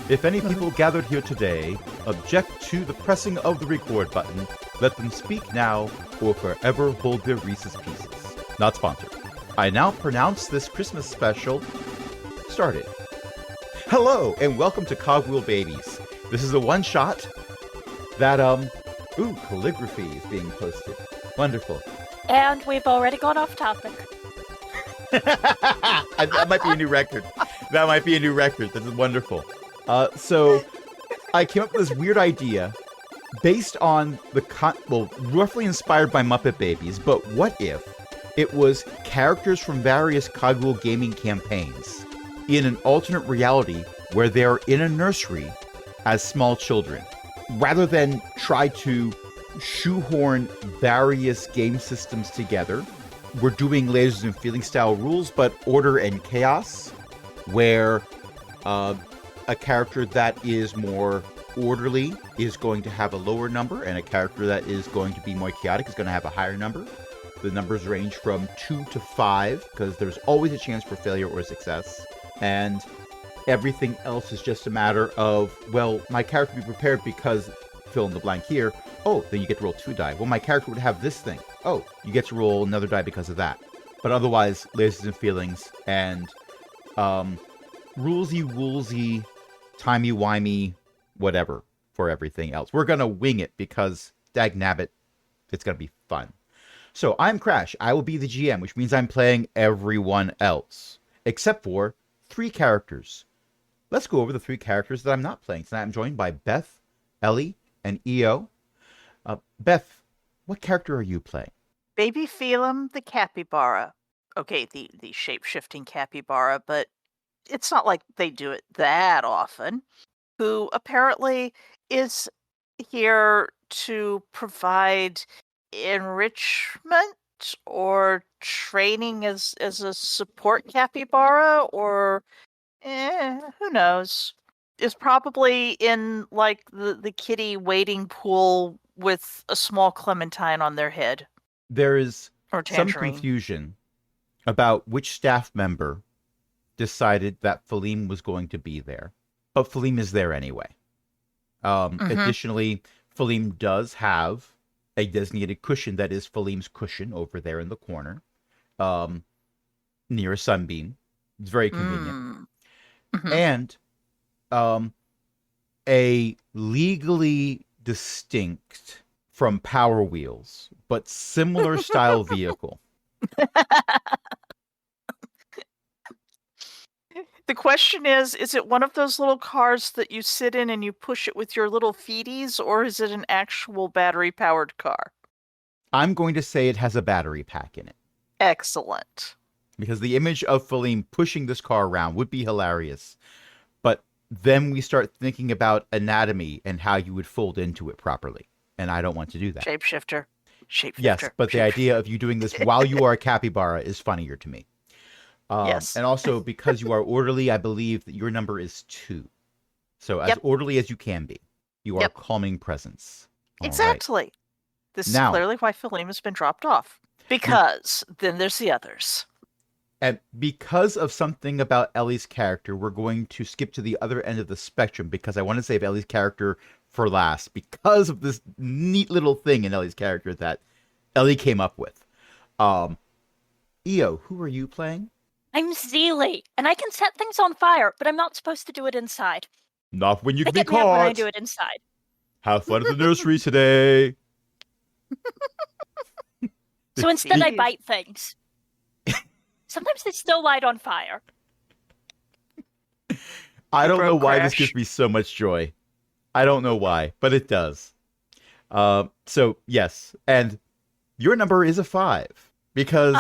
If any people gathered here today object to the pressing of the record button, let them speak now or forever hold their Reese's Pieces. Not sponsored. I now pronounce this Christmas special started. Hello, and welcome to Cogwheel Babies. This is a one-shot that, calligraphy is being posted. Wonderful. And we've already gone off topic. That might be a new record. This is wonderful. So I came up with this weird idea based on roughly inspired by Muppet Babies, but what if it was characters from various Cogwheel gaming campaigns in an alternate reality where they're in a nursery as small children, rather than try to shoehorn various game systems together. We're doing lasers and feeling style rules, but order and chaos, where a character that is more orderly is going to have a lower number, and a character that is going to be more chaotic is going to have a higher number. The numbers range from 2 to 5, because there's always a chance for failure or success. And everything else is just a matter of, well, my character will be prepared because fill in the blank here. Oh, then you get to roll 2 die. Well, my character would have this thing. Oh, you get to roll another die because of that. But otherwise, lasers and feelings and rulesy-woolsy, timey-wimey, whatever for everything else. We're going to wing it because, dagnabbit, it's going to be fun. So, I'm Crash. I will be the GM, which means I'm playing everyone else, except for 3 characters. Let's go over the 3 characters that I'm not playing. Tonight I'm joined by Beth, Ellie, and EO. Beth, what character are you playing? Baby Phelim the capybara. Okay, the shape-shifting capybara, but it's not like they do it that often. Who apparently is here to provide enrichment or training as a support capybara, or who knows? Is probably in like the kiddie wading pool with a small clementine on their head. There is Or some tangerine. confusion about which staff member decided that Phelim was going to be there. But Phelim is there anyway. Additionally, Phelim does have a designated cushion that is Phelim's cushion over there in the corner, near a sunbeam. It's very convenient. And a legally distinct from Power Wheels, but similar style vehicle. The question is it one of those little cars that you sit in and you push it with your little feeties, or is it an actual battery-powered car? I'm going to say it has a battery pack in it. Excellent. Because the image of Phelim pushing this car around would be hilarious. But then we start thinking about anatomy and how you would fold into it properly. And I don't want to do that. Shapeshifter. Yes, but the idea of you doing this while you are a capybara is funnier to me. Yes. And also, because you are orderly, I believe that your number is 2. So as orderly as you can be, you are a calming presence. All exactly. Right. This is Now, clearly why Phelim has been dropped off. Because then there's the others. And because of something about Ellie's character, we're going to skip to the other end of the spectrum because I want to save Ellie's character for last because of this neat little thing in Ellie's character that Ellie came up with. EO, who are you playing? I'm Zeely, and I can set things on fire, but I'm not supposed to do it inside. Not when you They can be get me out when I caught. do it inside. Have fun at the nursery today. So instead I Jeez. bite things. Sometimes they still light on fire. I don't know why this Crash. gives me so much joy. I don't know why, but it does. So, yes. And your number is a 5. Because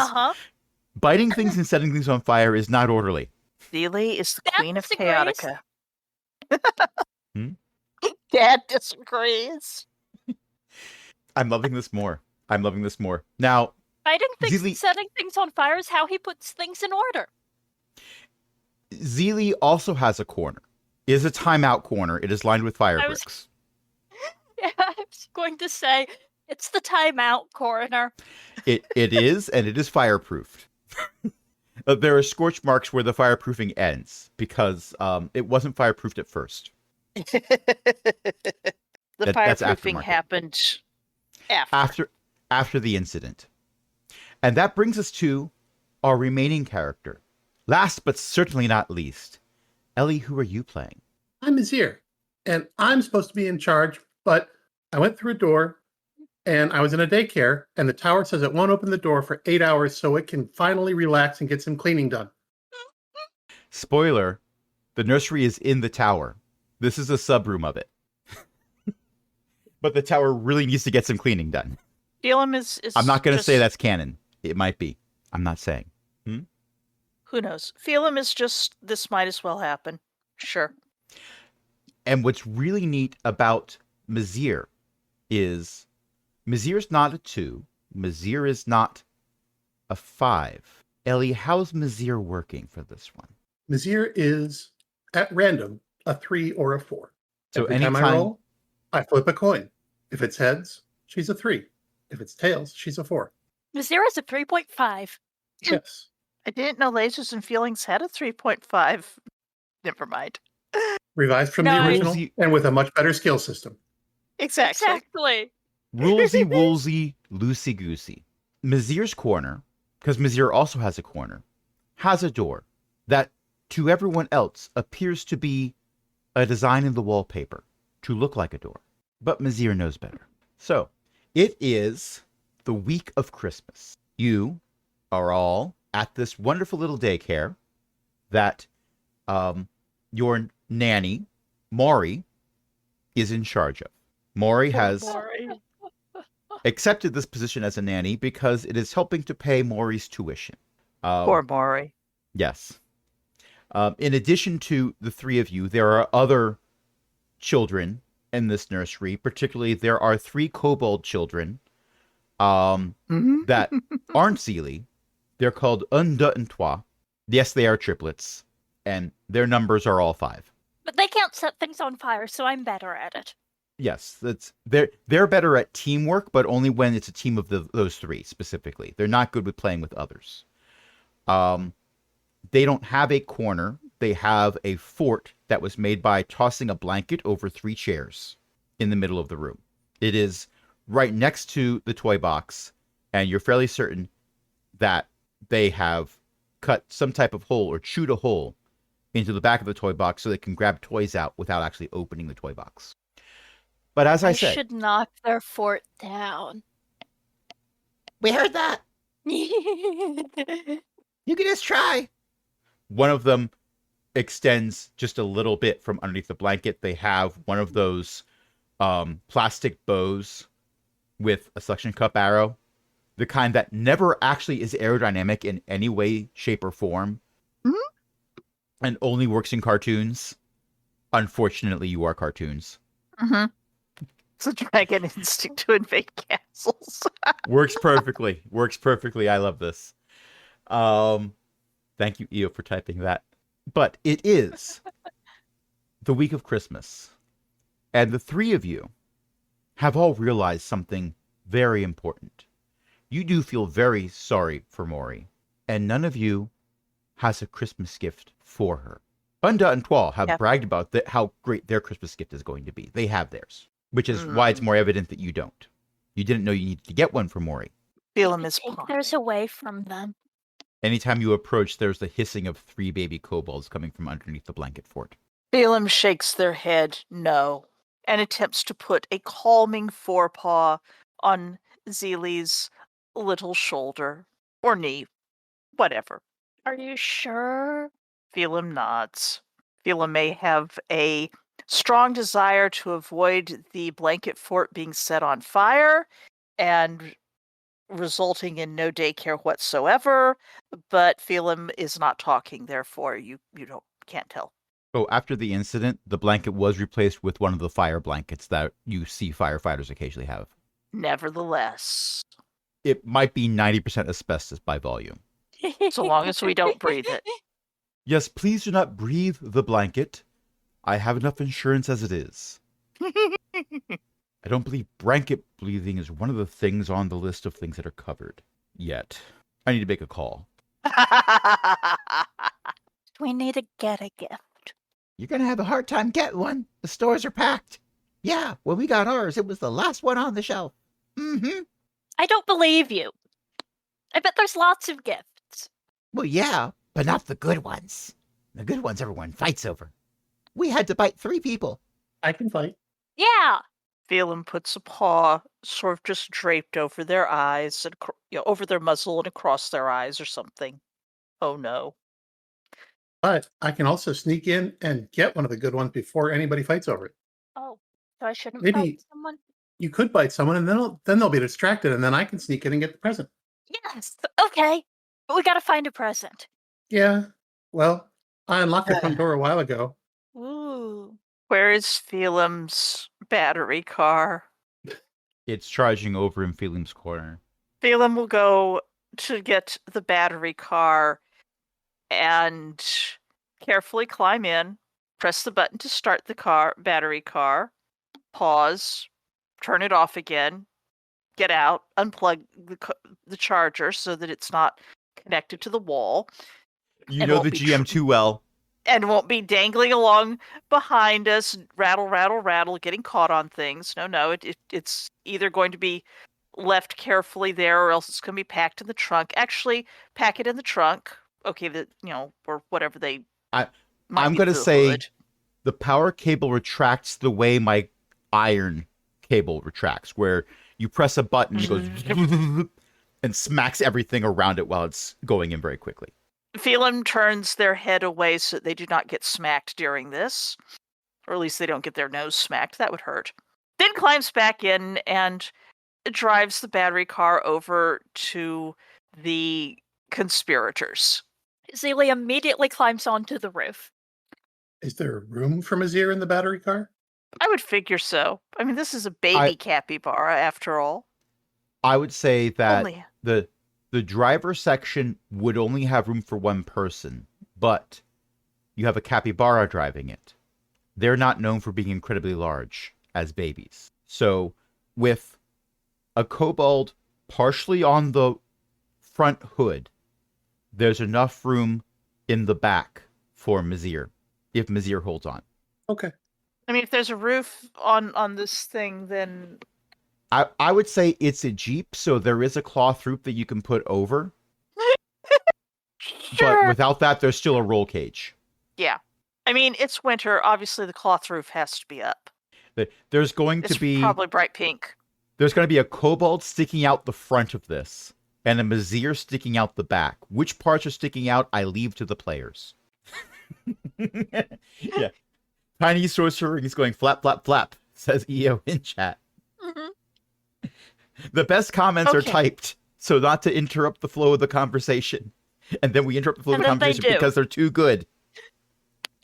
biting things and setting things on fire is not orderly. Zeely is the queen of disagrees. chaotica. Dad disagrees. I'm loving this more. Now, Biting things Zeely- and setting things on fire is how he puts things in order. Zeely also has a corner. It is a timeout corner. It is lined with fire I was- bricks. Yeah, I was going to say, it's the timeout coroner. It is, and it is fireproofed. There are scorch marks where the fireproofing ends because it wasn't fireproofed at first. The That's fireproofing aftermarket. happened after. After the incident. And that brings us to our remaining character. Last but certainly not least, Ellie, who are you playing? I'm Azir, and I'm supposed to be in charge, but I went through a door, and I was in a daycare, and the tower says it won't open the door for 8 hours so it can finally relax and get some cleaning done. Spoiler, the nursery is in the tower. This is a subroom of it. But the tower really needs to get some cleaning done. Phelim is I'm not going to just- say that's canon. It might be. I'm not saying. Who knows? Phelim is just, this might as well happen. Sure. And what's really neat about Mazir is Mazir's not a 2. Mazir is not a 5. Ellie, how's Mazir working for this one? Mazir is, at random, a 3 or a 4. So Every time I roll, I flip a coin. If it's heads, she's a 3. If it's tails, she's a 4. Mazira's a 3.5. Yes. I didn't know Lasers and Feelings had a 3.5. Never mind. Revised from No, the original Rulesy- and with a much better skill system. Exactly. Exactly. Rulesy woolsy, loosey goosey. Mazir's corner, because Mazir also has a corner, has a door that to everyone else appears to be a design in the wallpaper to look like a door. But Mazir knows better. So, it is the week of Christmas. You are all at this wonderful little daycare that your nanny, Maury, is in charge of. Maury has Maury. accepted this position as a nanny because it is helping to pay Maury's tuition. Poor Maury. Yes. In addition to the three of you, there are other children in this nursery. Particularly, there are 3 kobold children that aren't Zeely. They're called Un, Deux, and Trois. Yes, they are triplets, and their numbers are all 5. But they can't set things on fire, so I'm better at it. Yes, they're better at teamwork, but only when it's a team of those 3 specifically. They're not good with playing with others. They don't have a corner. They have a fort that was made by tossing a blanket over 3 chairs in the middle of the room. It is right next to the toy box, and you're fairly certain that they have cut some type of hole or chewed a hole into the back of the toy box so they can grab toys out without actually opening the toy box. But as I said, should knock their fort down. we heard that. You can just try. One of them extends just a little bit from underneath the blanket. They have one of those plastic bows with a suction cup arrow, the kind that never actually is aerodynamic in any way, shape, or form, and only works in cartoons. Unfortunately, you are cartoons. Mm-hmm. It's a dragon instinct to invade castles. Works perfectly. Works perfectly. I love this. Thank you, Eo, for typing that. But it is the week of Christmas. And the 3 of you have all realized something very important. You do feel very sorry for Maury. And none of you has a Christmas gift for her. Bunda and Twal have bragged about how great their Christmas gift is going to be. They have theirs, which is why it's more evident that you don't. You didn't know you needed to get one for Maury. Phelim is There's a way from them. Anytime you approach, there's the hissing of 3 baby kobolds coming from underneath the blanket fort. Phelim shakes their head no and attempts to put a calming forepaw on Zeely's little shoulder or knee, whatever. Are you sure? Phelim nods. Phelim may have a strong desire to avoid the blanket fort being set on fire and resulting in no daycare whatsoever, but Phelim is not talking, therefore you can't tell. Oh, after the incident, the blanket was replaced with one of the fire blankets that you see firefighters occasionally have. Nevertheless. It might be 90% asbestos by volume. So long as we don't breathe it. Yes, please do not breathe the blanket. I have enough insurance as it is. I don't believe blanket breathing is one of the things on the list of things that are covered yet. I need to make a call. We need to get a gift. You're gonna have a hard time getting one. The stores are packed. Yeah, when we got ours, it was the last one on the shelf. Mm-hmm. I don't believe you. I bet there's lots of gifts. Well, yeah, but not the good ones. The good ones everyone fights over. We had to bite 3 people. I can fight. Yeah. Phelan puts a paw sort of just draped over their eyes and over their muzzle and across their eyes or something. Oh no. But I can also sneak in and get one of the good ones before anybody fights over it. Oh, so I shouldn't Maybe- fight someone? You could bite someone, and then they'll be distracted, and then I can sneak in and get the present. Yes. Okay. But we gotta find a present. Yeah. Well, I unlocked the front door a while ago. Ooh. Where is Phelan's battery car? It's charging over in Phelim's corner. Phelan will go to get the battery car and carefully climb in, press the button to start the battery car, pause, turn it off again, get out, unplug the charger so that it's not connected to the wall. You And know won't the be GM too well. And won't be dangling along behind us, rattle, rattle, rattle, getting caught on things. No, it's either going to be left carefully there, or else it's going to be packed in the trunk. Actually, pack it in the trunk. Okay, or whatever they. I'm might gonna use the say hood. the power cable retracts the way my iron cable retracts, where you press a button, it goes and smacks everything around it while it's going in very quickly. Phelan turns their head away so that they do not get smacked during this, or at least they don't get their nose smacked. That would hurt. Then climbs back in and drives the battery car over to the conspirators. Zelia immediately climbs onto the roof. Is there room for Mazir in the battery car? I would figure so. I mean, this is a baby capybara, after all. I would say that Only. the driver section would only have room for 1 person, but you have a capybara driving it. They're not known for being incredibly large as babies. So with a kobold partially on the front hood, there's enough room in the back for Mazir, if Mazir holds on. Okay. I mean, if there's a roof on this thing, then I would say it's a Jeep, so there is a cloth roof that you can put over. sure. But without that, there's still a roll cage. Yeah. I mean, it's winter. Obviously, the cloth roof has to be up. There's going It's to be probably bright pink. there's going to be a kobold sticking out the front of this, and a Mazir sticking out the back. Which parts are sticking out, I leave to the players. Yeah. Tiny sorcerer is going flap, flap, flap, says EO in chat. Mhm. The best comments are Okay. typed, so not to interrupt the flow of the conversation. And then we interrupt the flow of And the then they conversation do. because they're too good.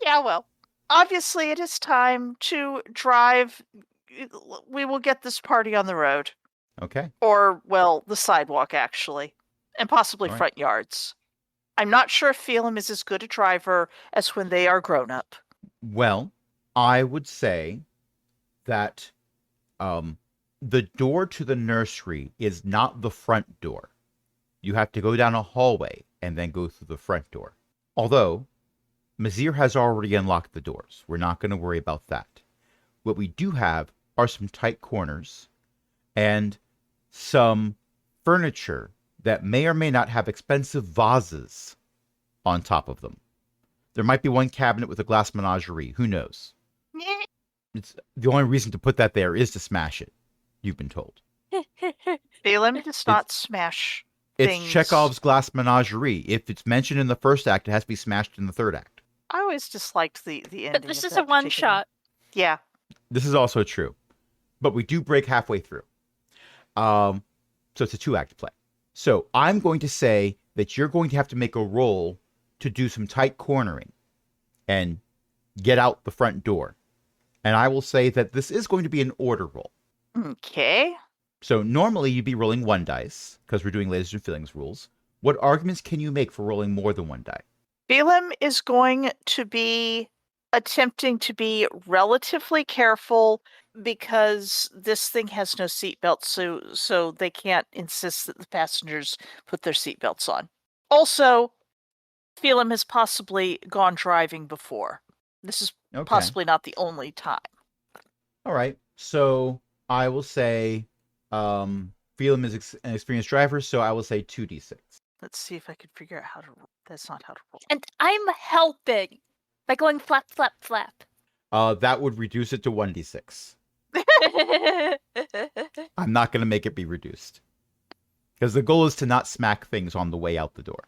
Yeah, well, obviously, it is time to drive. We will get this party on the road. Okay. Or, well, the sidewalk, actually. And possibly All right. front yards. I'm not sure if Phelan is as good a driver as when they are grown up. Well, I would say that the door to the nursery is not the front door. You have to go down a hallway and then go through the front door. Although, Mazir has already unlocked the doors. We're not going to worry about that. What we do have are some tight corners and some furniture that may or may not have expensive vases on top of them. There might be one cabinet with a glass menagerie. Who knows? It's the only reason to put that there is to smash it. You've been told. Phelan does not smash It's things. Chekhov's glass menagerie. If it's mentioned in the first act, it has to be smashed in the third act. I always disliked the ending. But this of is that a one particular- shot. Yeah. This is also true, but we do break halfway through. So it's a 2-act play. So I'm going to say that you're going to have to make a roll to do some tight cornering and get out the front door. And I will say that this is going to be an order roll. Okay. So normally you'd be rolling 1 dice because we're doing lasers and feelings rules. What arguments can you make for rolling more than 1 die? Phelan is going to be attempting to be relatively careful because this thing has no seatbelt, so they can't insist that the passengers put their seatbelts on. Also, Phelim has possibly gone driving before. This is Okay. possibly not the only time. All right. So I will say Phelim is an experienced driver, so I will say 2d6. Let's see if I can figure out how to roll. That's not how to roll. And I'm helping by going flap, flap, flap. That would reduce it to 1d6. I'm not going to make it be reduced. Because the goal is to not smack things on the way out the door.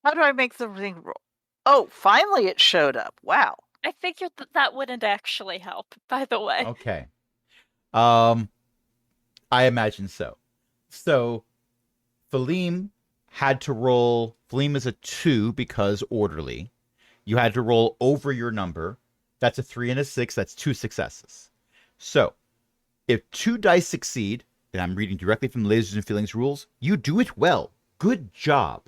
How do I make the ring roll? Oh, finally it showed up. Wow. I figured that wouldn't actually help, by the way. Okay. I imagine so. So, Phelim had to roll. Phelim is a 2 because orderly. You had to roll over your number. That's a 3 and a 6. That's 2 successes. So, if 2 dice succeed, and I'm reading directly from the Lasers and Feelings rules, you do it well. Good job.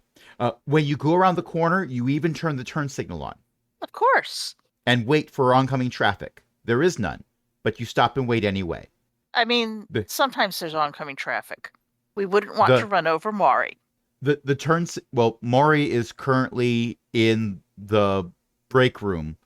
When you go around the corner, you even turn the turn signal on. Of course. And wait for oncoming traffic. There is none, but you stop and wait anyway. I mean, sometimes there's oncoming traffic. We wouldn't want to run over Maury. The turns. Well, Maury is currently in the break room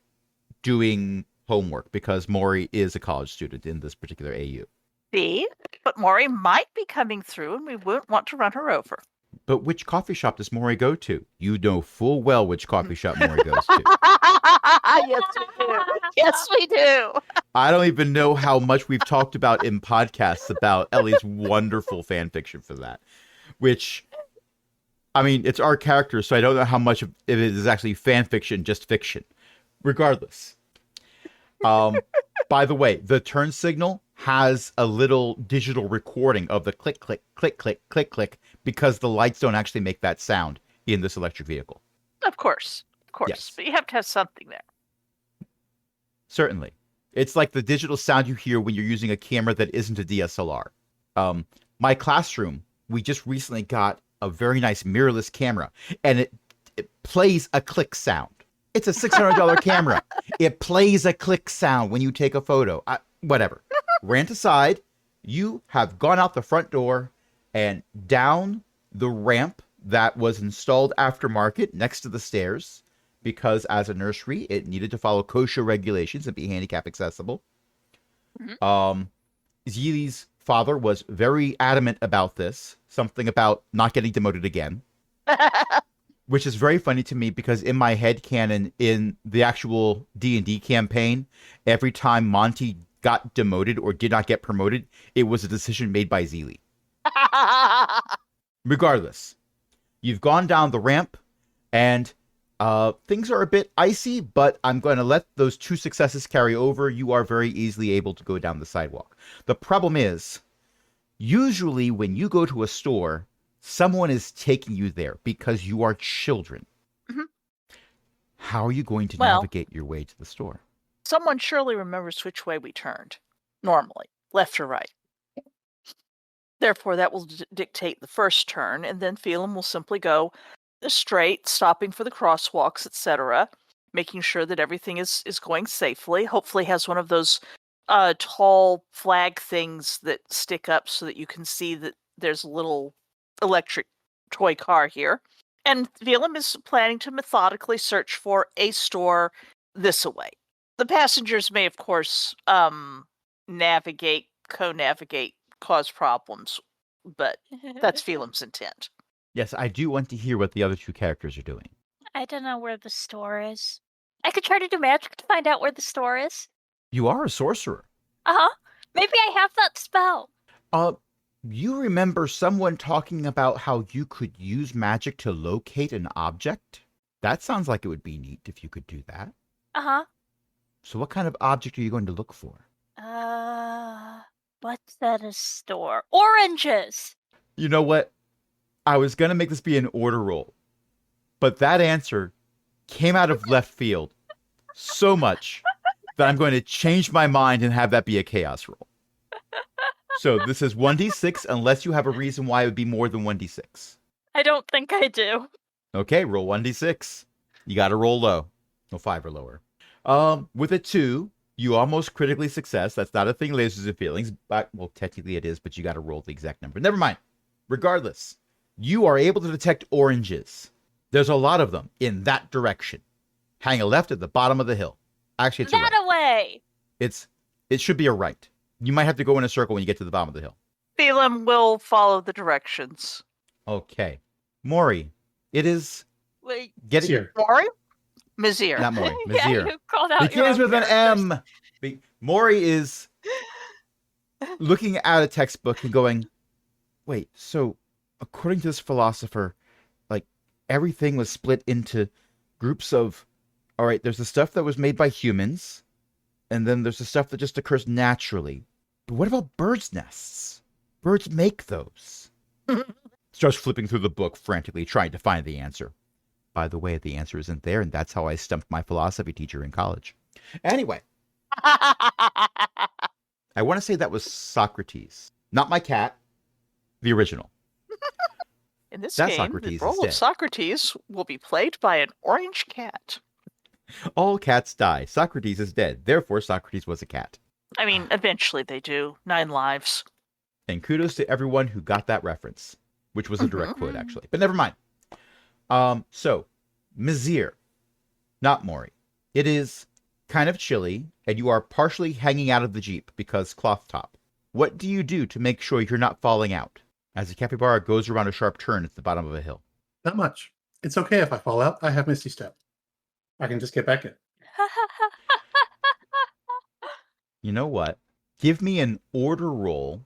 doing homework because Maury is a college student in this particular AU. See? But Maury might be coming through and we wouldn't want to run her over. But which coffee shop does Maury go to? You know full well which coffee shop Maury goes to. Yes, we do. Yes, we do. I don't even know how much we've talked about in podcasts about Ellie's wonderful fan fiction for that. Which, I mean, it's our character, so I don't know how much of it is actually fan fiction, just fiction. Regardless. By the way, the turn signal has a little digital recording of the click, click, click, click, click, click, because the lights don't actually make that sound in this electric vehicle. Of course. Of course. Yes. But you have to have something there. Certainly. It's like the digital sound you hear when you're using a camera that isn't a DSLR. My classroom, we just recently got a very nice mirrorless camera, and it plays a click sound. It's a $600 camera. It plays a click sound when you take a photo. Whatever. Rant aside, you have gone out the front door and down the ramp that was installed aftermarket next to the stairs, because as a nursery, it needed to follow kosher regulations and be handicap accessible. Mm-hmm. Zeely's father was very adamant about this, something about not getting demoted again. Which is very funny to me because in my headcanon, in the actual D&D campaign, every time Monty got demoted or did not get promoted, it was a decision made by Zeely. Regardless, you've gone down the ramp, and things are a bit icy, but I'm going to let those 2 successes carry over. You are very easily able to go down the sidewalk. The problem is, usually when you go to a store, someone is taking you there because you are children. Mm-hmm. How are you going to navigate your way to the store? Someone surely remembers which way we turned. Normally, left or right. Therefore, that will dictate the first turn, and then Phelim will simply go straight, stopping for the crosswalks, etc., making sure that everything is going safely. Hopefully has one of those tall flag things that stick up so that you can see that there's a little electric toy car here. And Phelim is planning to methodically search for a store this away. The passengers may, of course, co-navigate, cause problems, but that's Phelim's intent. Yes, I do want to hear what the other 2 characters are doing. I don't know where the store is. I could try to do magic to find out where the store is. You are a sorcerer. Uh-huh. Maybe I have that spell. You remember someone talking about how you could use magic to locate an object? That sounds like it would be neat if you could do that. Uh-huh. So what kind of object are you going to look for? What's at a store? Oranges! You know what? I was going to make this be an order roll, but that answer came out of left field so much that I'm going to change my mind and have that be a chaos roll. So this is 1d6 unless you have a reason why it would be more than 1d6. I don't think I do. Okay, roll 1d6. You got to roll low. No, 5 or lower. With a 2, you almost critically success. That's not a thing, Lasers and Feelings. But, well, technically it is, but you got to roll the exact number. Never mind. Regardless, You are able to detect oranges. There's a lot of them in that direction. Hang a left at the bottom of the hill. Actually, it's a right. That away. It should be a right. You might have to go in a circle when you get to the bottom of the hill. Phelim will follow the directions. Okay. Maury, it is Wait, getting... Here. Maury? Mizir. Not Maury. yeah, Mizir. you called out your Begins own with an characters. M. Maury is looking at a textbook and going, wait, so according to this philosopher, like everything was split into groups of, all right, there's the stuff that was made by humans, and then there's the stuff that just occurs naturally. But what about birds' nests? Birds make those. Starts flipping through the book frantically, trying to find the answer. By the way, the answer isn't there, and that's how I stumped my philosophy teacher in college. Anyway, I want to say that was Socrates. Not my cat, the original. In this That game, Socrates the is role of dead. Socrates will be played by an orange cat. All cats die. Socrates is dead. Therefore, Socrates was a cat. I mean, eventually they do. 9 lives. And kudos to everyone who got that reference, which was a direct quote, actually. But never mind. So, Mizir, not Maury. It is kind of chilly, and you are partially hanging out of the Jeep because cloth top. What do you do to make sure you're not falling out as the capybara goes around a sharp turn at the bottom of a hill? Not much. It's okay if I fall out. I have Misty Step. I can just get back in. You know what? Give me an order roll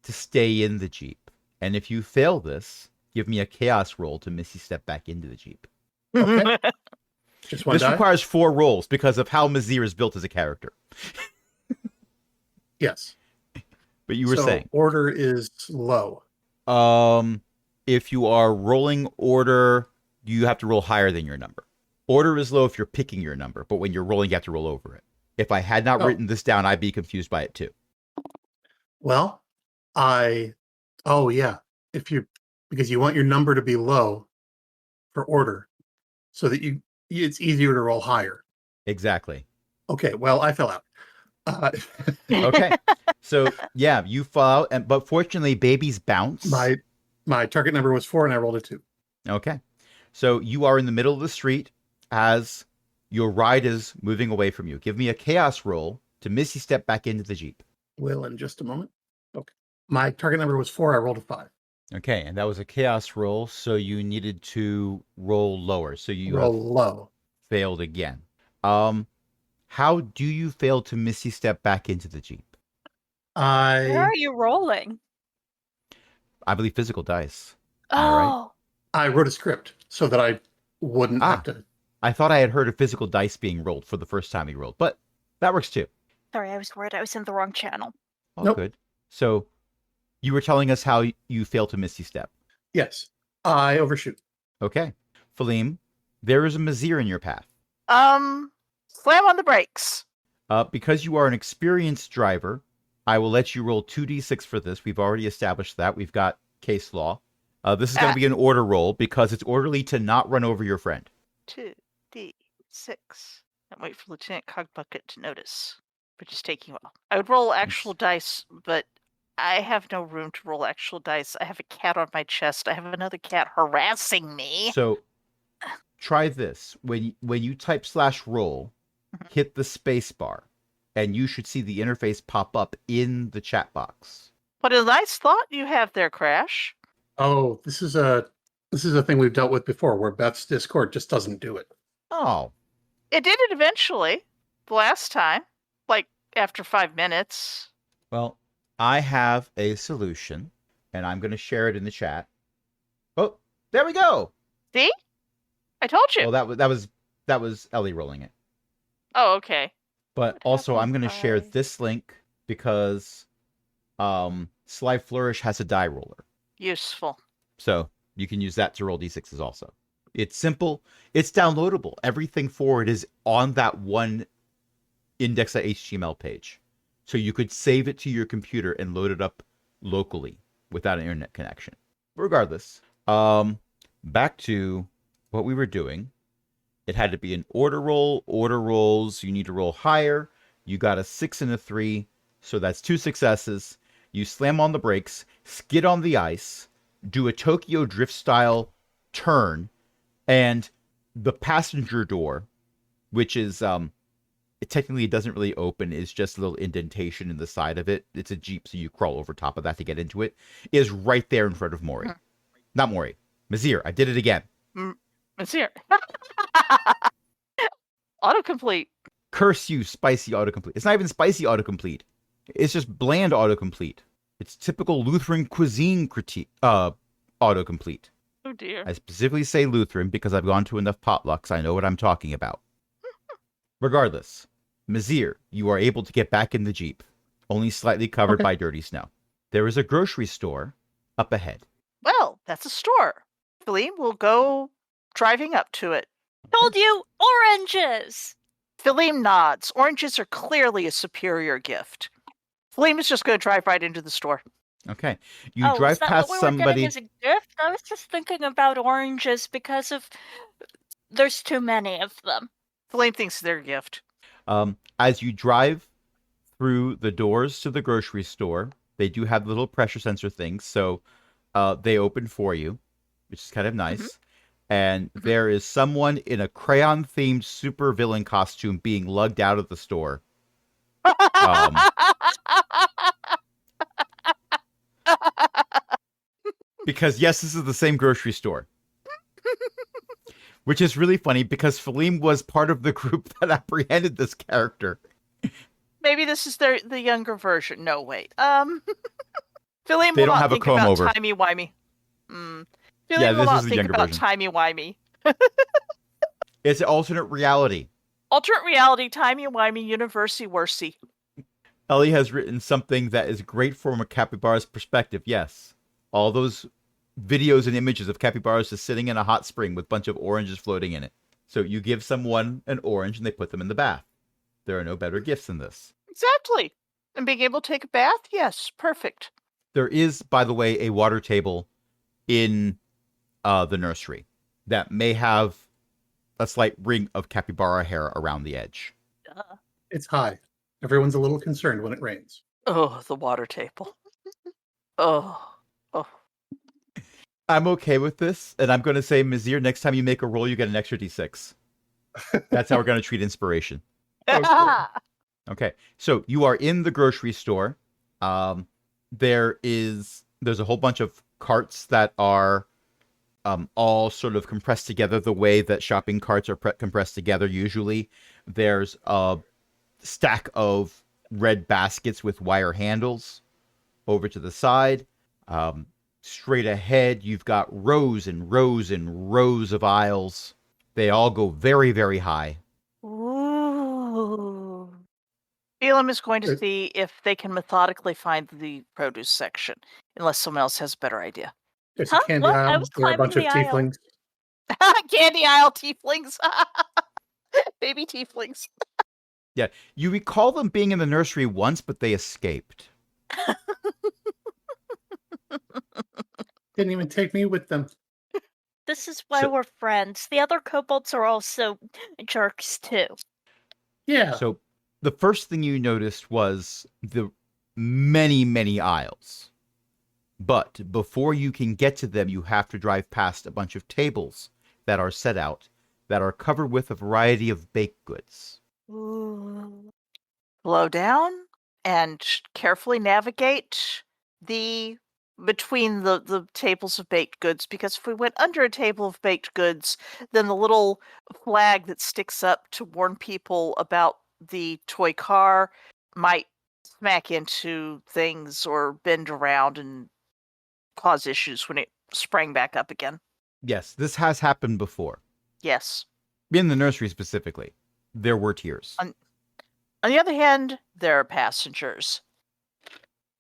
to stay in the Jeep. And if you fail this, give me a chaos roll to Missy step back into the Jeep. Okay. Just one This die? requires 4 rolls because of how Mizir is built as a character. Yes. But you were So saying, order is low. if you are rolling order, you have to roll higher than your number. Order is low if you're picking your number, but when you're rolling, you have to roll over it. If I had not Oh. written this down, I'd be confused by it too. Well, oh yeah, because you want your number to be low for order, so that it's easier to roll higher. Exactly. Okay, well, I fell out. Okay. So yeah, you fall out, but fortunately, babies bounce. My target number was 4, and I rolled a 2. Okay. So you are in the middle of the street as your ride is moving away from you. Give me a chaos roll to Missy step back into the Jeep. Will in just a moment. Okay, my target number was 4. I rolled a 5. Okay, and that was a chaos roll, so you needed to roll lower. So you Roll have low. failed again. How do you fail to Missy step back into the Jeep? Where I are you rolling? I believe physical dice. Am I right? Oh, I wrote a script so that I wouldn't have to. I thought I had heard of physical dice being rolled for the first time you rolled, but that works too. sorry, I was worried I was in the wrong channel. Oh, Nope. good. So you were telling us how you failed to Misty step. Yes, I overshoot. Okay. Phaleem, there is a Mizir in your path. Slam on the brakes. Because you are an experienced driver, I will let you roll 2d6 for this. We've already established that. We've got case law. This is going to be an order roll because it's orderly to not run over your friend. 2d6. And wait for Lieutenant Cogbucket to notice, which is taking a while. I would roll actual dice, but I have no room to roll actual dice. I have a cat on my chest. I have another cat harassing me. So try this. When you type /roll, hit the space bar, and you should see the interface pop up in the chat box. What a nice thought you have there, Crash. Oh, this is a thing we've dealt with before, where Beth's Discord just doesn't do it. Oh, It did it eventually. The last time. Like, after 5 minutes. well, I have a solution, and I'm going to share it in the chat. Oh, there we go. See? I told you. Well, that was Ellie rolling it. Oh, okay. But What also, I'm happened going to share by- this link because Sly Flourish has a die roller. Useful. So you can use that to roll d6s also. It's simple. It's downloadable. Everything for it is on that one index.html page. So you could save it to your computer and load it up locally without an internet connection. Regardless, back to what we were doing. It had to be an order roll. Order rolls, you need to roll higher. You got a 6 and a 3, so that's 2 successes. You slam on the brakes, skid on the ice, do a Tokyo Drift style turn, and the passenger door, which is technically it doesn't really open, it's just a little indentation in the side of it. It's a Jeep, so you crawl over top of that to get into it, is right there in front of Mori. Not Mori. Mazir, I did it again. It's here. Autocomplete. Curse you, spicy autocomplete. It's not even spicy autocomplete. It's just bland autocomplete. It's typical Lutheran cuisine critique autocomplete. Oh dear. I specifically say Lutheran because I've gone to enough potlucks. I know what I'm talking about. Regardless, Mazir, you are able to get back in the Jeep, only slightly covered by dirty snow. There is a grocery store up ahead. Well, that's a store. Phileme will go driving up to it. Told you, oranges! Phileme nods. Oranges are clearly a superior gift. Phileme is just going to drive right into the store. Okay. You drive is that past what we were somebody. getting as a gift? I was just thinking about oranges because of there's too many of them. Phileme thinks they're a gift. As you drive through the doors to the grocery store, they do have little pressure sensor things, so they open for you, which is kind of nice. And there is someone in a crayon-themed supervillain costume being lugged out of the store. Because, yes, this is the same grocery store. Which is really funny because Phileme was part of the group that apprehended this character. Maybe this is the younger version. No, wait. Phileme They will don't not have a think comb about over. timey-wimey. Phileme Yeah, will this not is the think younger about version. timey-wimey. It's an alternate reality. Alternate reality, timey-wimey, universi-worsy. Ellie has written something that is great from a capybara's perspective, yes. All those videos and images of capybaras just sitting in a hot spring with a bunch of oranges floating in it. So you give someone an orange and they put them in the bath. There are no better gifts than this. Exactly. And being able to take a bath? Yes, perfect. There is, by the way, a water table in the nursery that may have a slight ring of capybara hair around the edge. It's high. Everyone's a little concerned when it rains. Oh, the water table. Oh. I'm okay with this, and I'm going to say, Mazir, next time you make a roll, you get an extra d6. That's how we're going to treat inspiration. Okay, so you are in the grocery store. There's a whole bunch of carts that are all sort of compressed together the way that shopping carts are compressed together usually. There's a stack of red baskets with wire handles over to the side. Straight ahead, you've got rows and rows and rows of aisles. They all go very, very high. Ooh. Elam is going to see if they can methodically find the produce section, unless someone else has a better idea. There's Huh? a candy What? I aisle. was There are a bunch of climbing the aisle. tieflings. Candy aisle tieflings. Baby tieflings. Yeah, you recall them being in the nursery once, but they escaped. Didn't even take me with them. This is why So- we're friends. The other kobolds are also jerks too. Yeah. So the first thing you noticed was the many, many aisles. But before you can get to them, you have to drive past a bunch of tables that are set out that are covered with a variety of baked goods. Ooh. Slow down and carefully navigate between the tables of baked goods, because if we went under a table of baked goods, then the little flag that sticks up to warn people about the toy car might smack into things or bend around and cause issues when it sprang back up again. Yes, this has happened before. Yes. In the nursery specifically, there were tears. On the other hand, there are passengers.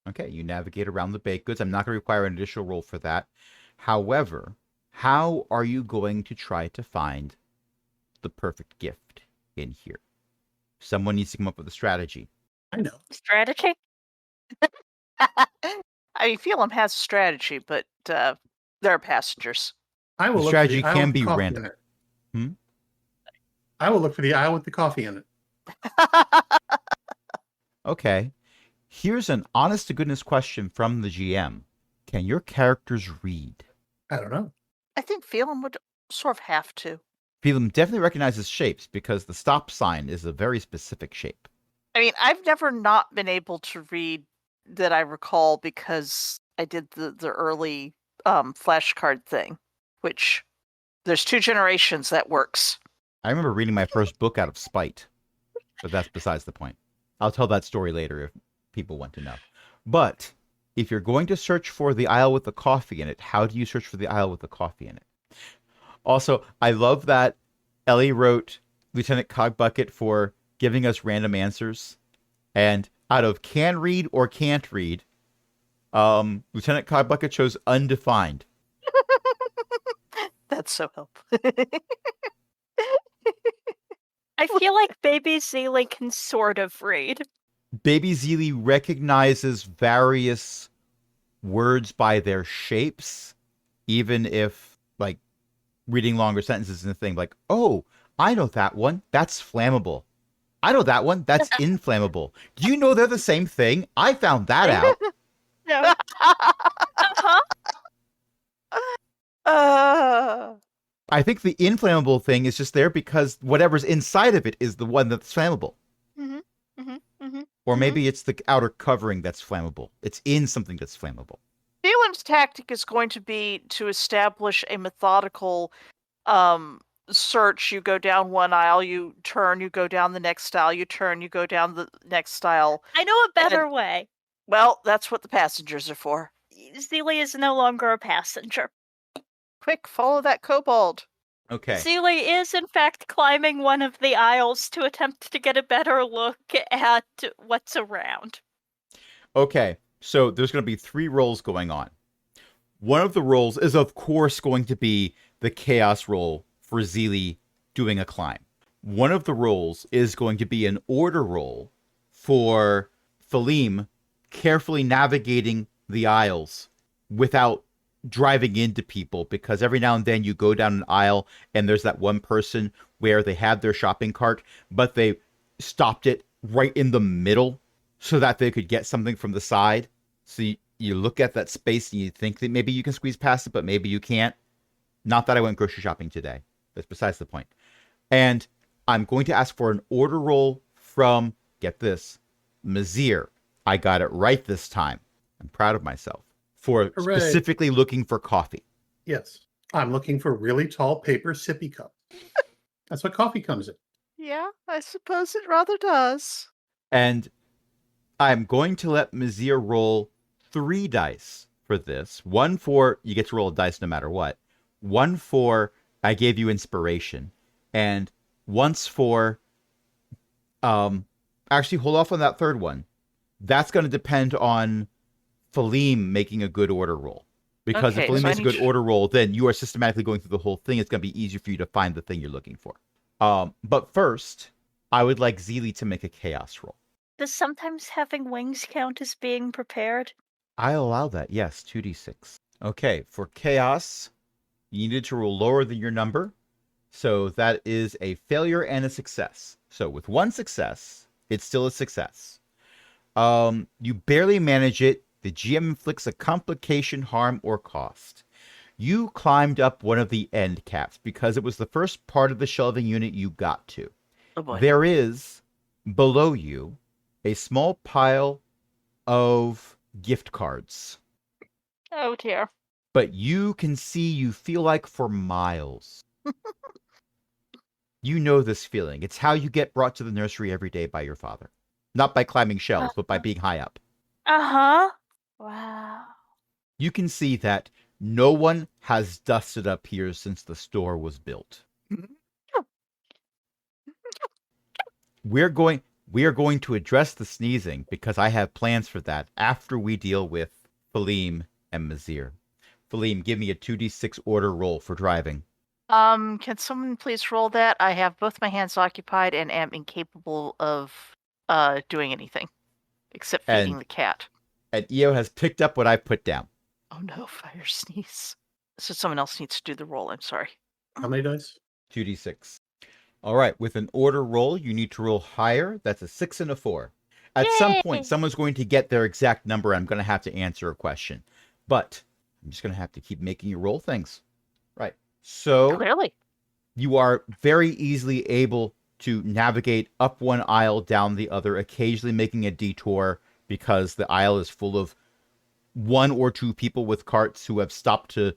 Okay, you navigate around the baked goods. I'm not going to require an additional roll for that. However, how are you going to try to find the perfect gift in here? Someone needs to come up with a strategy. I know. Strategy? I mean, Phelan has a strategy, but there are passengers. I will The look strategy for the aisle can with the be coffee random. in it. I will look for the aisle with the coffee in it. Okay, here's an honest-to-goodness question from the GM. Can your characters read? I don't know. I think Phelan would sort of have to. Phelan definitely recognizes shapes because the stop sign is a very specific shape. I mean, I've never not been able to read that I recall because I did the early flashcard thing, which there's 2 generations that works. I remember reading my first book out of spite, but that's besides the point. I'll tell that story later if people want to know. But if you're going to search for the aisle with the coffee in it, how do you search for the aisle with the coffee in it? Also, I love that Ellie wrote Lieutenant Cogbucket for giving us random answers. And out of can read or can't read, Lieutenant Cogbucket chose undefined. That's so helpful. I feel like Baby Zeely can sort of read. Baby Zeely recognizes various words by their shapes, even if, like, reading longer sentences is a thing. Like, oh, I know that one. That's flammable. I know that one. That's inflammable. Do you know they're the same thing? I found that out. No. Uh-huh. I think the inflammable thing is just there because whatever's inside of it is the one that's flammable. Mm-hmm. Mm-hmm. Mm-hmm. Or maybe it's the outer covering that's flammable. It's in something that's flammable. Phelan's tactic is going to be to establish a methodical search. You go down one aisle, you turn, you go down the next aisle, you turn, you go down the next aisle. I know a better way. Well, that's what the passengers are for. Zeely is no longer a passenger. Quick, follow that kobold. Okay. Zeely is, in fact, climbing one of the aisles to attempt to get a better look at what's around. Okay. So there's going to be 3 rolls going on. One of the rolls is, of course, going to be the chaos roll for Zeely doing a climb. One of the rolls is going to be an order roll for Phelim carefully navigating the aisles without driving into people, because every now and then you go down an aisle and there's that one person where they have their shopping cart, but they stopped it right in the middle so that they could get something from the side. So you look at that space and you think that maybe you can squeeze past it, but maybe you can't. Not that I went grocery shopping today. That's besides the point. And I'm going to ask for an order roll from, get this, Mazir. I got it right this time. I'm proud of myself for Hooray. specifically looking for coffee. Yes. I'm looking for really tall paper sippy cups. That's what coffee comes in. Yeah, I suppose it rather does. And I'm going to let Mazir roll 3 dice for this. 1 for, you get to roll a dice no matter what. 1 for, I gave you inspiration. And once for, actually hold off on that third one. That's going to depend on Phelim making a good order roll. Because Okay, if Phelim so I makes a need good to- order roll, then you are systematically going through the whole thing. It's going to be easier for you to find the thing you're looking for. But first, I would like Zeely to make a chaos roll. Does sometimes having wings count as being prepared? I'll allow that, yes, 2d6. Okay, for chaos, you needed to roll lower than your number. So that is a failure and a success. So with 1 success, it's still a success. You barely manage it. The GM inflicts a complication, harm, or cost. You climbed up one of the end caps because it was the first part of the shelving unit you got to. Oh boy. There is, below you, a small pile of gift cards. Oh dear. But you can see, you feel like for miles. You know this feeling. It's how you get brought to the nursery every day by your father. Not by climbing shelves, but by being high up. Uh-huh. Wow. You can see that no one has dusted up here since the store was built. We are going to address the sneezing because I have plans for that after we deal with Phelim and Mazir. Phelim, give me a 2d6 order roll for driving. Can someone please roll that? I have both my hands occupied and am incapable of doing anything except feeding And- the cat. And Io has picked up what I put down. Oh no, fire sneeze. So someone else needs to do the roll. I'm sorry. How many dice? 2d6. All right, with an order roll, you need to roll higher. That's a 6 and a 4. At some Yay! point, someone's going to get their exact number. I'm going to have to answer a question. But I'm just going to have to keep making you roll things. Right. So Clearly. you are very easily able to navigate up one aisle, down the other, occasionally making a detour because the aisle is full of one or two people with carts who have stopped to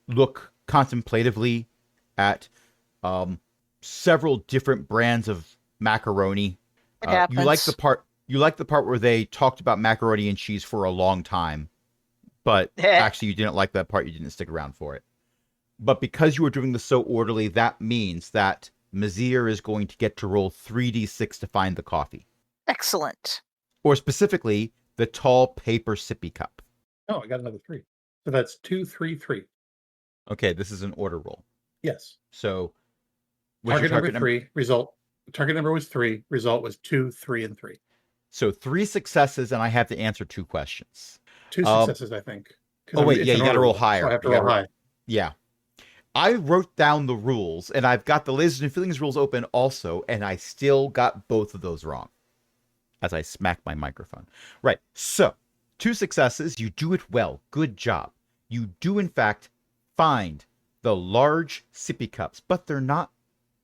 look contemplatively at several different brands of macaroni. It happens. You like the part where they talked about macaroni and cheese for a long time, but actually you didn't like that part. You didn't stick around for it. But because you were doing this so orderly, that means that Mazir is going to get to roll 3d6 to find the coffee. Excellent. Or specifically, the tall paper sippy cup. Oh, I got another 3. So that's 2, 3, 3. Okay, this is an order roll. Yes. So what's your Target number 3, result. Target number was 3, result was 2, 3, and 3. So 3 successes, and I have to answer 2 questions. 2 successes, I think. Oh, wait, yeah, you got to roll higher. So I have to roll high. Yeah. I wrote down the rules, and I've got the Lasers and Feelings rules open also, and I still got both of those wrong as I smack my microphone. Right. So 2 successes. You do it well. Good job. You do, in fact, find the large sippy cups, but they're not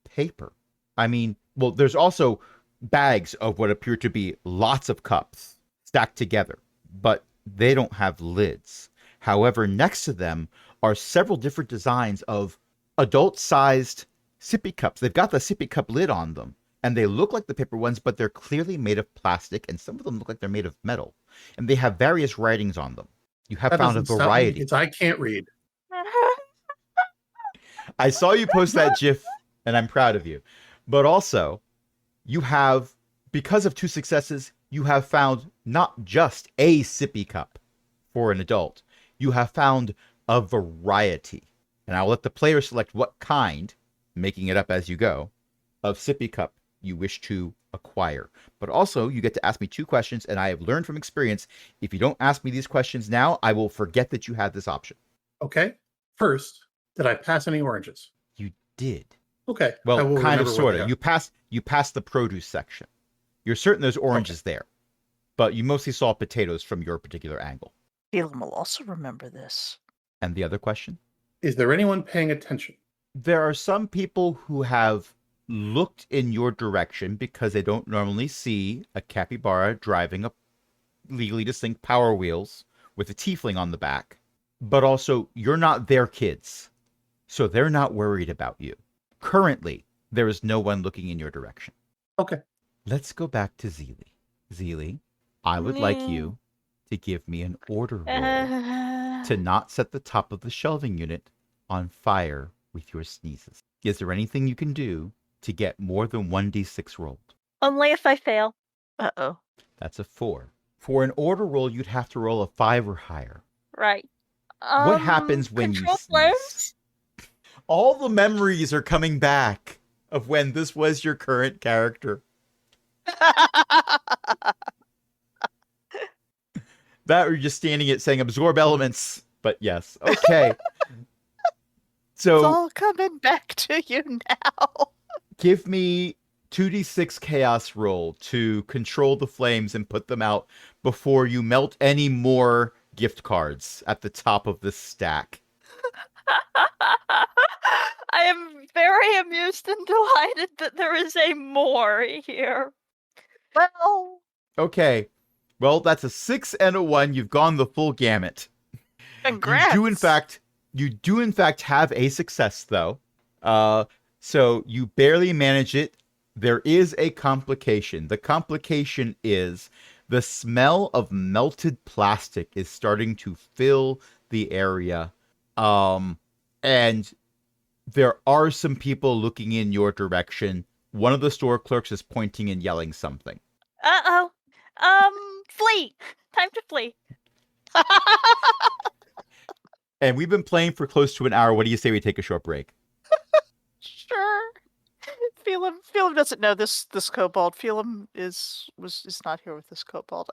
paper. I mean, well, there's also bags of what appear to be lots of cups stacked together, but they don't have lids. However, next to them are several different designs of adult-sized sippy cups. They've got the sippy cup lid on them, and they look like the paper ones, but they're clearly made of plastic, and some of them look like they're made of metal. And they have various writings on them. You have found a variety. Because I can't read. I saw you post that GIF, and I'm proud of you. But also, you have, because of 2 successes, you have found not just a sippy cup for an adult. You have found a variety. And I'll let the player select what kind, making it up as you go, of sippy cup you wish to acquire. But also, you get to ask me 2 questions, and I have learned from experience, if you don't ask me these questions now, I will forget that you had this option. Okay. First, did I pass any oranges? You did. Okay. Well, kind of, sort of. You passed the produce section. You're certain there's oranges there, but you mostly saw potatoes from your particular angle. Phelan will also remember this. And the other question? Is there anyone paying attention? There are some people who have looked in your direction because they don't normally see a capybara driving a legally distinct Power Wheels with a tiefling on the back. But also, you're not their kids, so they're not worried about you. Currently, there is no one looking in your direction. Okay. Let's go back to Zeely. Zeely, I would like you to give me an order roll to not set the top of the shelving unit on fire with your sneezes. Is there anything you can do to get more than 1d6 rolled? Only if I fail. Uh-oh. That's a 4. For an order roll, you'd have to roll a 5 or higher. Right. What happens when you control sneeze? flames? All the memories are coming back of when this was your current character. That or you're just standing it saying absorb elements. But yes. Okay. So It's all coming back to you now. give me 2d6 chaos roll to control the flames and put them out before you melt any more gift cards at the top of this stack. I am very amused and delighted that there is a more here. Well, Okay. Well, that's a 6 and a 1. You've gone the full gamut. congrats. You do in fact have a success though. So you barely manage it. There is a complication. The complication is the smell of melted plastic is starting to fill the area. And there are some people looking in your direction. One of the store clerks is pointing and yelling something. Uh-oh. Flee. Time to flee. And we've been playing for close to an hour. What do you say we take a short break? Sure. Phelan doesn't know this kobold. Phelan is not here with this kobold.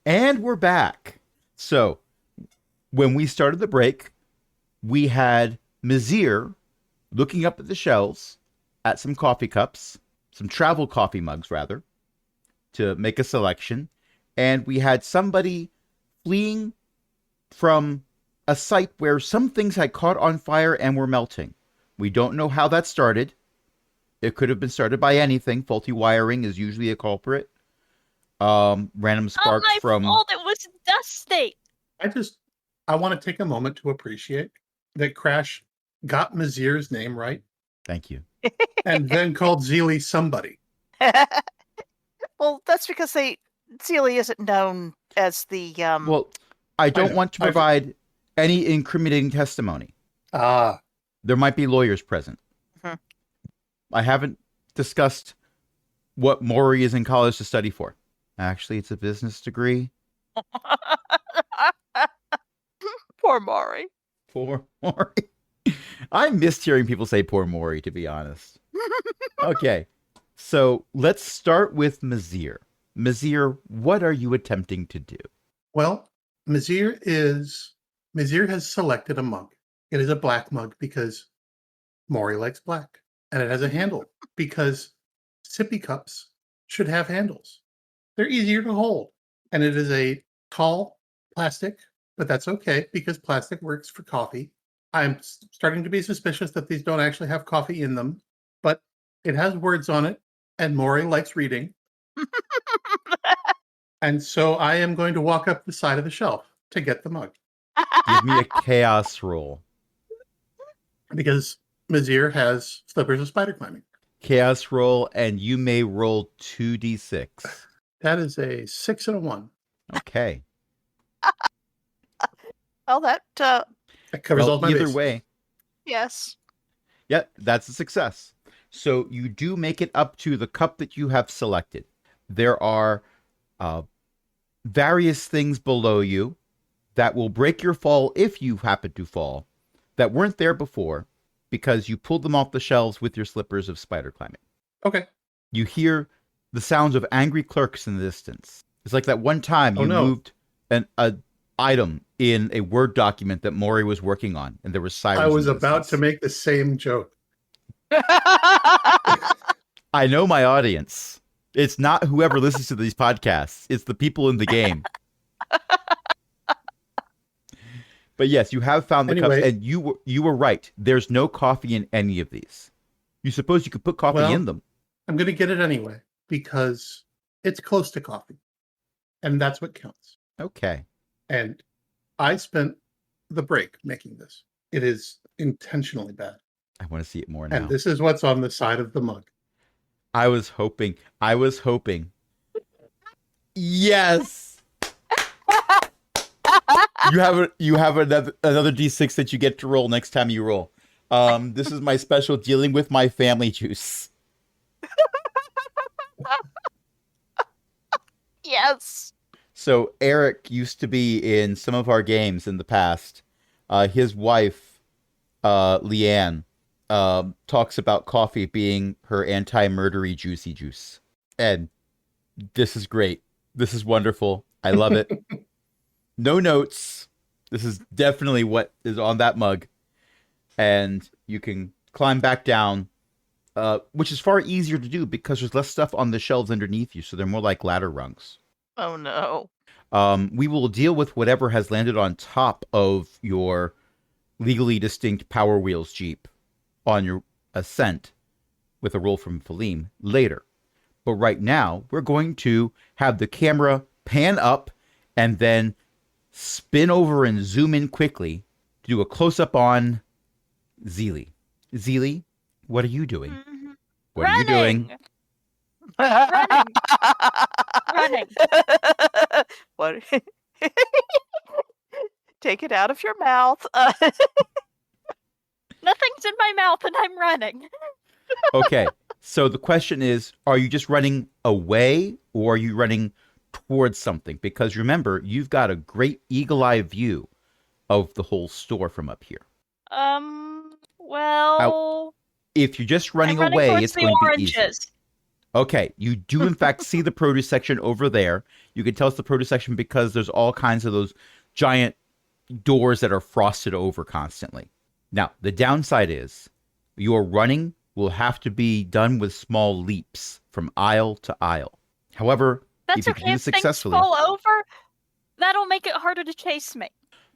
And we're back. So, when we started the break, we had Mazir looking up at the shelves at some coffee cups, some travel coffee mugs, rather, to make a selection. And we had somebody fleeing from a site where some things had caught on fire and were melting. We don't know how that started. It could have been started by anything. Faulty wiring is usually a culprit. Random sparks my from... fault. It was dusty. I want to take a moment to appreciate that Crash got Mazir's name right Thank you. and then called Zeely somebody. Well, that's because Zeely isn't known as the Well, I don't know. want to provide any incriminating testimony. Ah, There might be lawyers present. Mhm. I haven't discussed what Maury is in college to study for. Actually, it's a business degree. poor Maury. Poor Maury. I missed hearing people say poor Maury, to be honest. Okay, so let's start with Mazir. Mazir, what are you attempting to do? well, Mazir has selected a mug. It is a black mug because Maury likes black. And it has a handle because sippy cups should have handles. They're easier to hold. And it is a tall plastic, but that's okay because plastic works for coffee. I'm starting to be suspicious that these don't actually have coffee in them, but it has words on it, and Maury likes reading. And so I am going to walk up the side of the shelf to get the mug Give me a chaos roll. because Mazir has slippers of spider climbing. Chaos roll, and you may roll 2d6. That is a 6 and a 1. Okay. Well, that That covers Well, all my either bases. way, yes. yeah, that's a success. So you do make it up to the cup that you have selected. There are various things below you that will break your fall if you happen to fall that weren't there before because you pulled them off the shelves with your slippers of spider climbing. Okay. You hear the sounds of angry clerks in the distance. It's like that one time Oh, you no. moved an item in a Word document that Maury was working on, and there was sirens. I was in the about to distance. make the same joke. I know my audience. It's not whoever listens to these podcasts. It's the people in the game. But yes, you have found the cups, Anyway. and you were right. There's no coffee in any of these. You suppose you could put coffee Well, in them. I'm going to get it anyway because it's close to coffee. And that's what counts. Okay. And I spent the break making this. It is intentionally bad. I want to see it more now. And this is what's on the side of the mug. I was hoping. Yes. You have another D6 that you get to roll next time you roll. This is my special dealing with my family juice. Yes. So Eric used to be in some of our games in the past. His wife, Leanne, talks about coffee being her anti-murdery juicy juice. And this is great. This is wonderful. I love it. No notes. This is definitely what is on that mug. And you can climb back down, which is far easier to do because there's less stuff on the shelves underneath you, so they're more like ladder rungs. Oh no. We will deal with whatever has landed on top of your legally distinct Power Wheels Jeep on your ascent with a roll from Phaleem later. But right now, we're going to have the camera pan up and then spin over and zoom in quickly to do a close-up on Zeely. Zeely, what are you doing? What are you doing? Running. Running. What? Take it out of your mouth. Nothing's in my mouth and I'm running. Okay, so the question is, are you just running away or are you running towards something? Because remember, you've got a great eagle-eye view of the whole store from up here. Well, If you're just running I'm running away, towards it's the going to be easy. oranges. Okay, you do in fact see the produce section over there. You can tell it's the produce section because there's all kinds of those giant doors that are frosted over constantly. Now, the downside is your running will have to be done with small leaps from aisle to aisle. However, That's if you okay can do if this things successfully, fall over. that'll make it harder to chase me.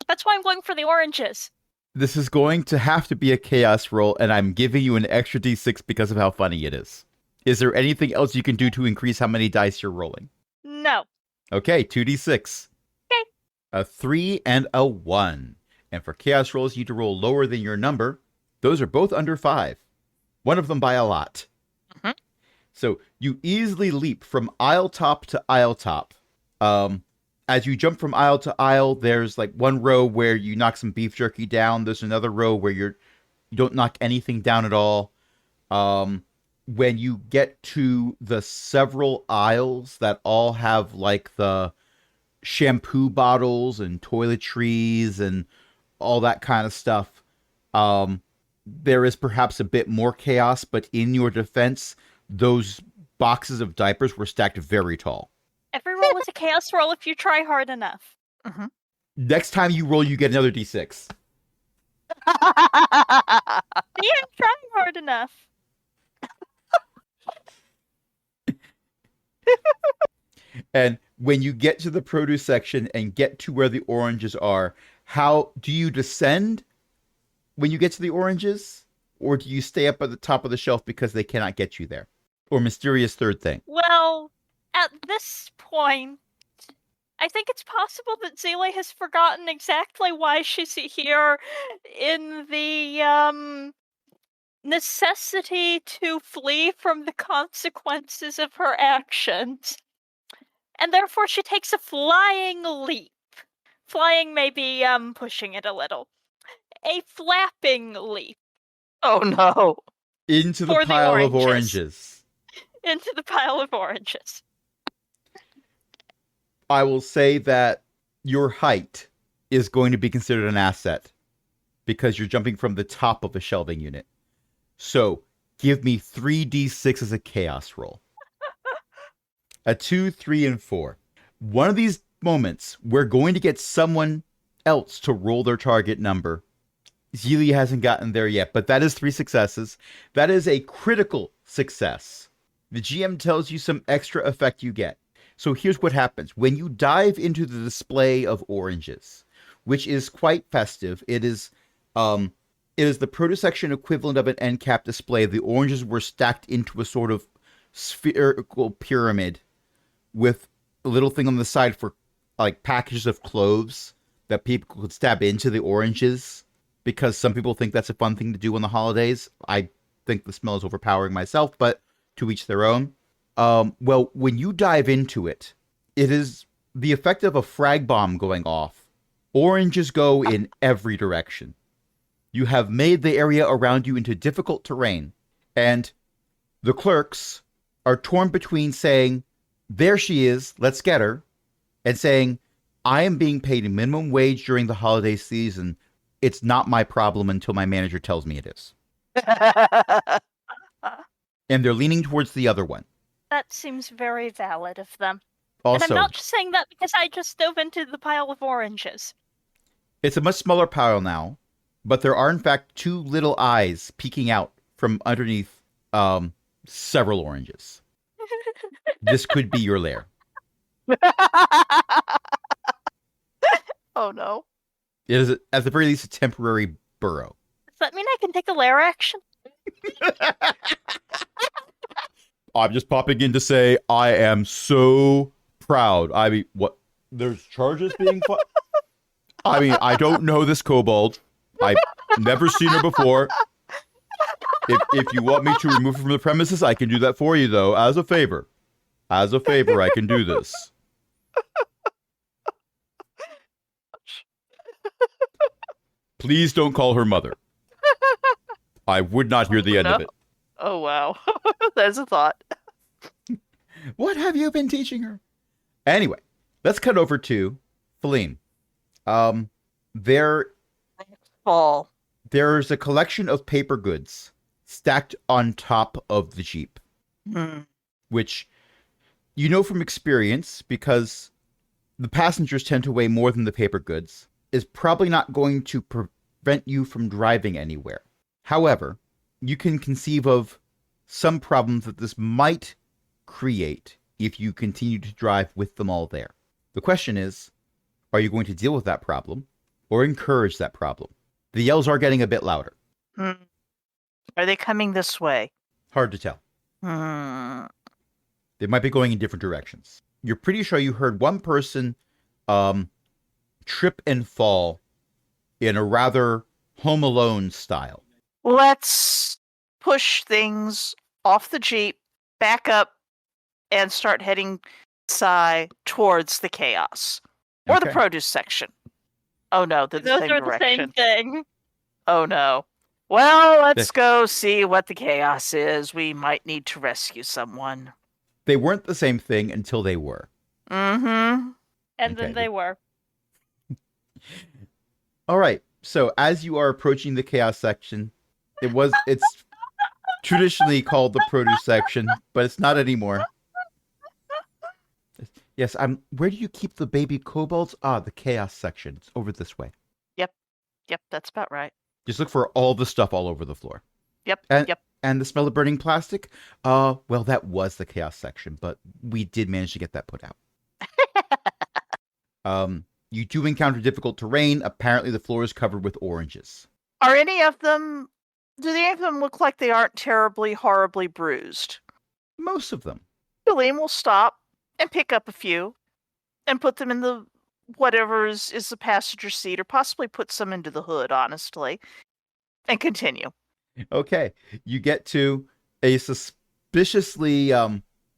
That's why I'm going for the oranges. This is going to have to be a chaos roll, and I'm giving you an extra d6 because of how funny it is. Is there anything else you can do to increase how many dice you're rolling? No. Okay, 2d6. Okay. A 3 and a 1. And for chaos rolls, you need to roll lower than your number. Those are both under 5. One of them by a lot. Mhm. So you easily leap from aisle top to aisle top. As you jump from aisle to aisle, there's like one row where you knock some beef jerky down. There's another row where you don't knock anything down at all. When you get to the several aisles that all have like the shampoo bottles and toiletries and all that kind of stuff, there is perhaps a bit more chaos, but in your defense, those boxes of diapers were stacked very tall. Every roll is a chaos roll if you try hard enough. Next time you roll, you get another d6. See, I'm trying hard enough. And when you get to the produce section and get to where the oranges are, how do you descend when you get to the oranges? Or do you stay up at the top of the shelf because they cannot get you there? Or mysterious third thing? Well, at this point, I think it's possible that Zelie has forgotten exactly why she's here in the necessity to flee from the consequences of her actions. And therefore she takes a flying leap. Flying may be pushing it a little. A flapping leap Oh no. Into the For the pile of oranges. oranges. into the pile of oranges. I will say that your height is going to be considered an asset because you're jumping from the top of a shelving unit. So give me 3d6 as a chaos roll. A 2, 3, and 4. One of these moments, we're going to get someone else to roll their target number. Zelie hasn't gotten there yet, but that is 3 successes. That is a critical success. The GM tells you some extra effect you get. So here's what happens. When you dive into the display of oranges, which is quite festive, it is the produce section equivalent of an end cap display. The oranges were stacked into a sort of spherical pyramid with a little thing on the side for like packages of cloves that people could stab into the oranges, because some people think that's a fun thing to do on the holidays. I think the smell is overpowering myself, but to each their own. Well, when you dive into it, it is the effect of a frag bomb going off. Oranges go in every direction. You have made the area around you into difficult terrain, and the clerks are torn between saying, "There she is, let's get her," and saying, "I am being paid a minimum wage during the holiday season. It's not my problem until my manager tells me it is." And they're leaning towards the other one. That seems very valid of them. Also, And I'm not just saying that because I just dove into the pile of oranges. it's a much smaller pile now, but there are in fact 2 little eyes peeking out from underneath several oranges. This could be your lair. Oh no. It is, at the very least, a temporary burrow. Does that mean I can take a lair action? I'm just popping in to say I am so proud. I mean, what? There's charges being filed? I mean, I don't know this kobold. I've never seen her before. If you want me to remove her from the premises, I can do that for you, though, as a favor. As a favor, I can do this. Please don't call her mother. I would not hear the end of it. Oh wow. There's a thought. What have you been teaching her? Anyway, let's cut over to Feline. Fall. There's a collection of paper goods stacked on top of the Jeep, which you know from experience, because the passengers tend to weigh more than the paper goods, is probably not going to prevent you from driving anywhere. However, you can conceive of some problems that this might create if you continue to drive with them all there. The question is, Are you going to deal with that problem or encourage that problem? The yells are getting a bit louder. Are they coming this way? Hard to tell. They might be going in different directions. You're pretty sure you heard one person trip and fall in a rather Home Alone style. Let's push things off the Jeep, back up, and start heading towards the chaos. Or the Okay. produce section. Oh no, they're the Those same are direction. the same thing. Oh no. Well, let's go see what the chaos is. We might need to rescue someone. They weren't the same thing until they were. Mm-hmm. And Okay. then they were. All right. So as you are approaching the chaos section, it's traditionally called the produce section, but it's not anymore. Yes, where do you keep the baby kobolds? The chaos section. It's over this way. Yep, that's about right. Just look for all the stuff all over the floor. Yep. And the smell of burning plastic? Well, that was the chaos section, but we did manage to get that put out. You do encounter difficult terrain. Apparently the floor is covered with oranges. Do any of them look like they aren't terribly, horribly bruised? Most of them. Billiam will stop and pick up a few and put them in the whatever is the passenger seat, or possibly put some into the hood, honestly, and continue. Okay. You get to a suspiciously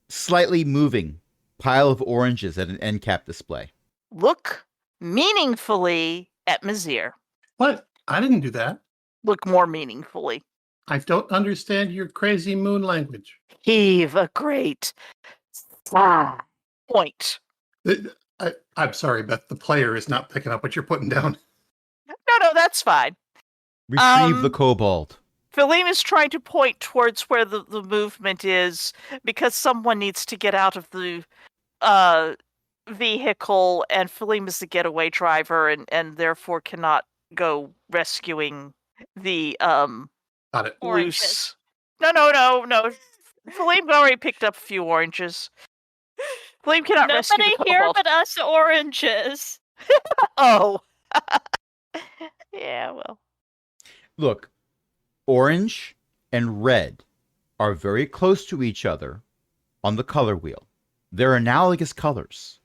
slightly moving pile of oranges at an end cap display. Look meaningfully at Mizir. What? I didn't do that. Look more meaningfully. I don't understand your crazy moon language. Heave a great sigh. Point. I'm sorry, Beth. The player is not picking up what you're putting down. No, that's fine. Retrieve the kobold. Philim is trying to point towards where the movement is, because someone needs to get out of the vehicle, and Philim is the getaway driver and therefore cannot go rescuing the Got it. Oranges. loose. No. Philim already picked up a few oranges. Philim cannot rescue Nobody the here kobold. but us oranges. Oh. Yeah, well. Look, orange and red are very close to each other on the color wheel. They're analogous colors.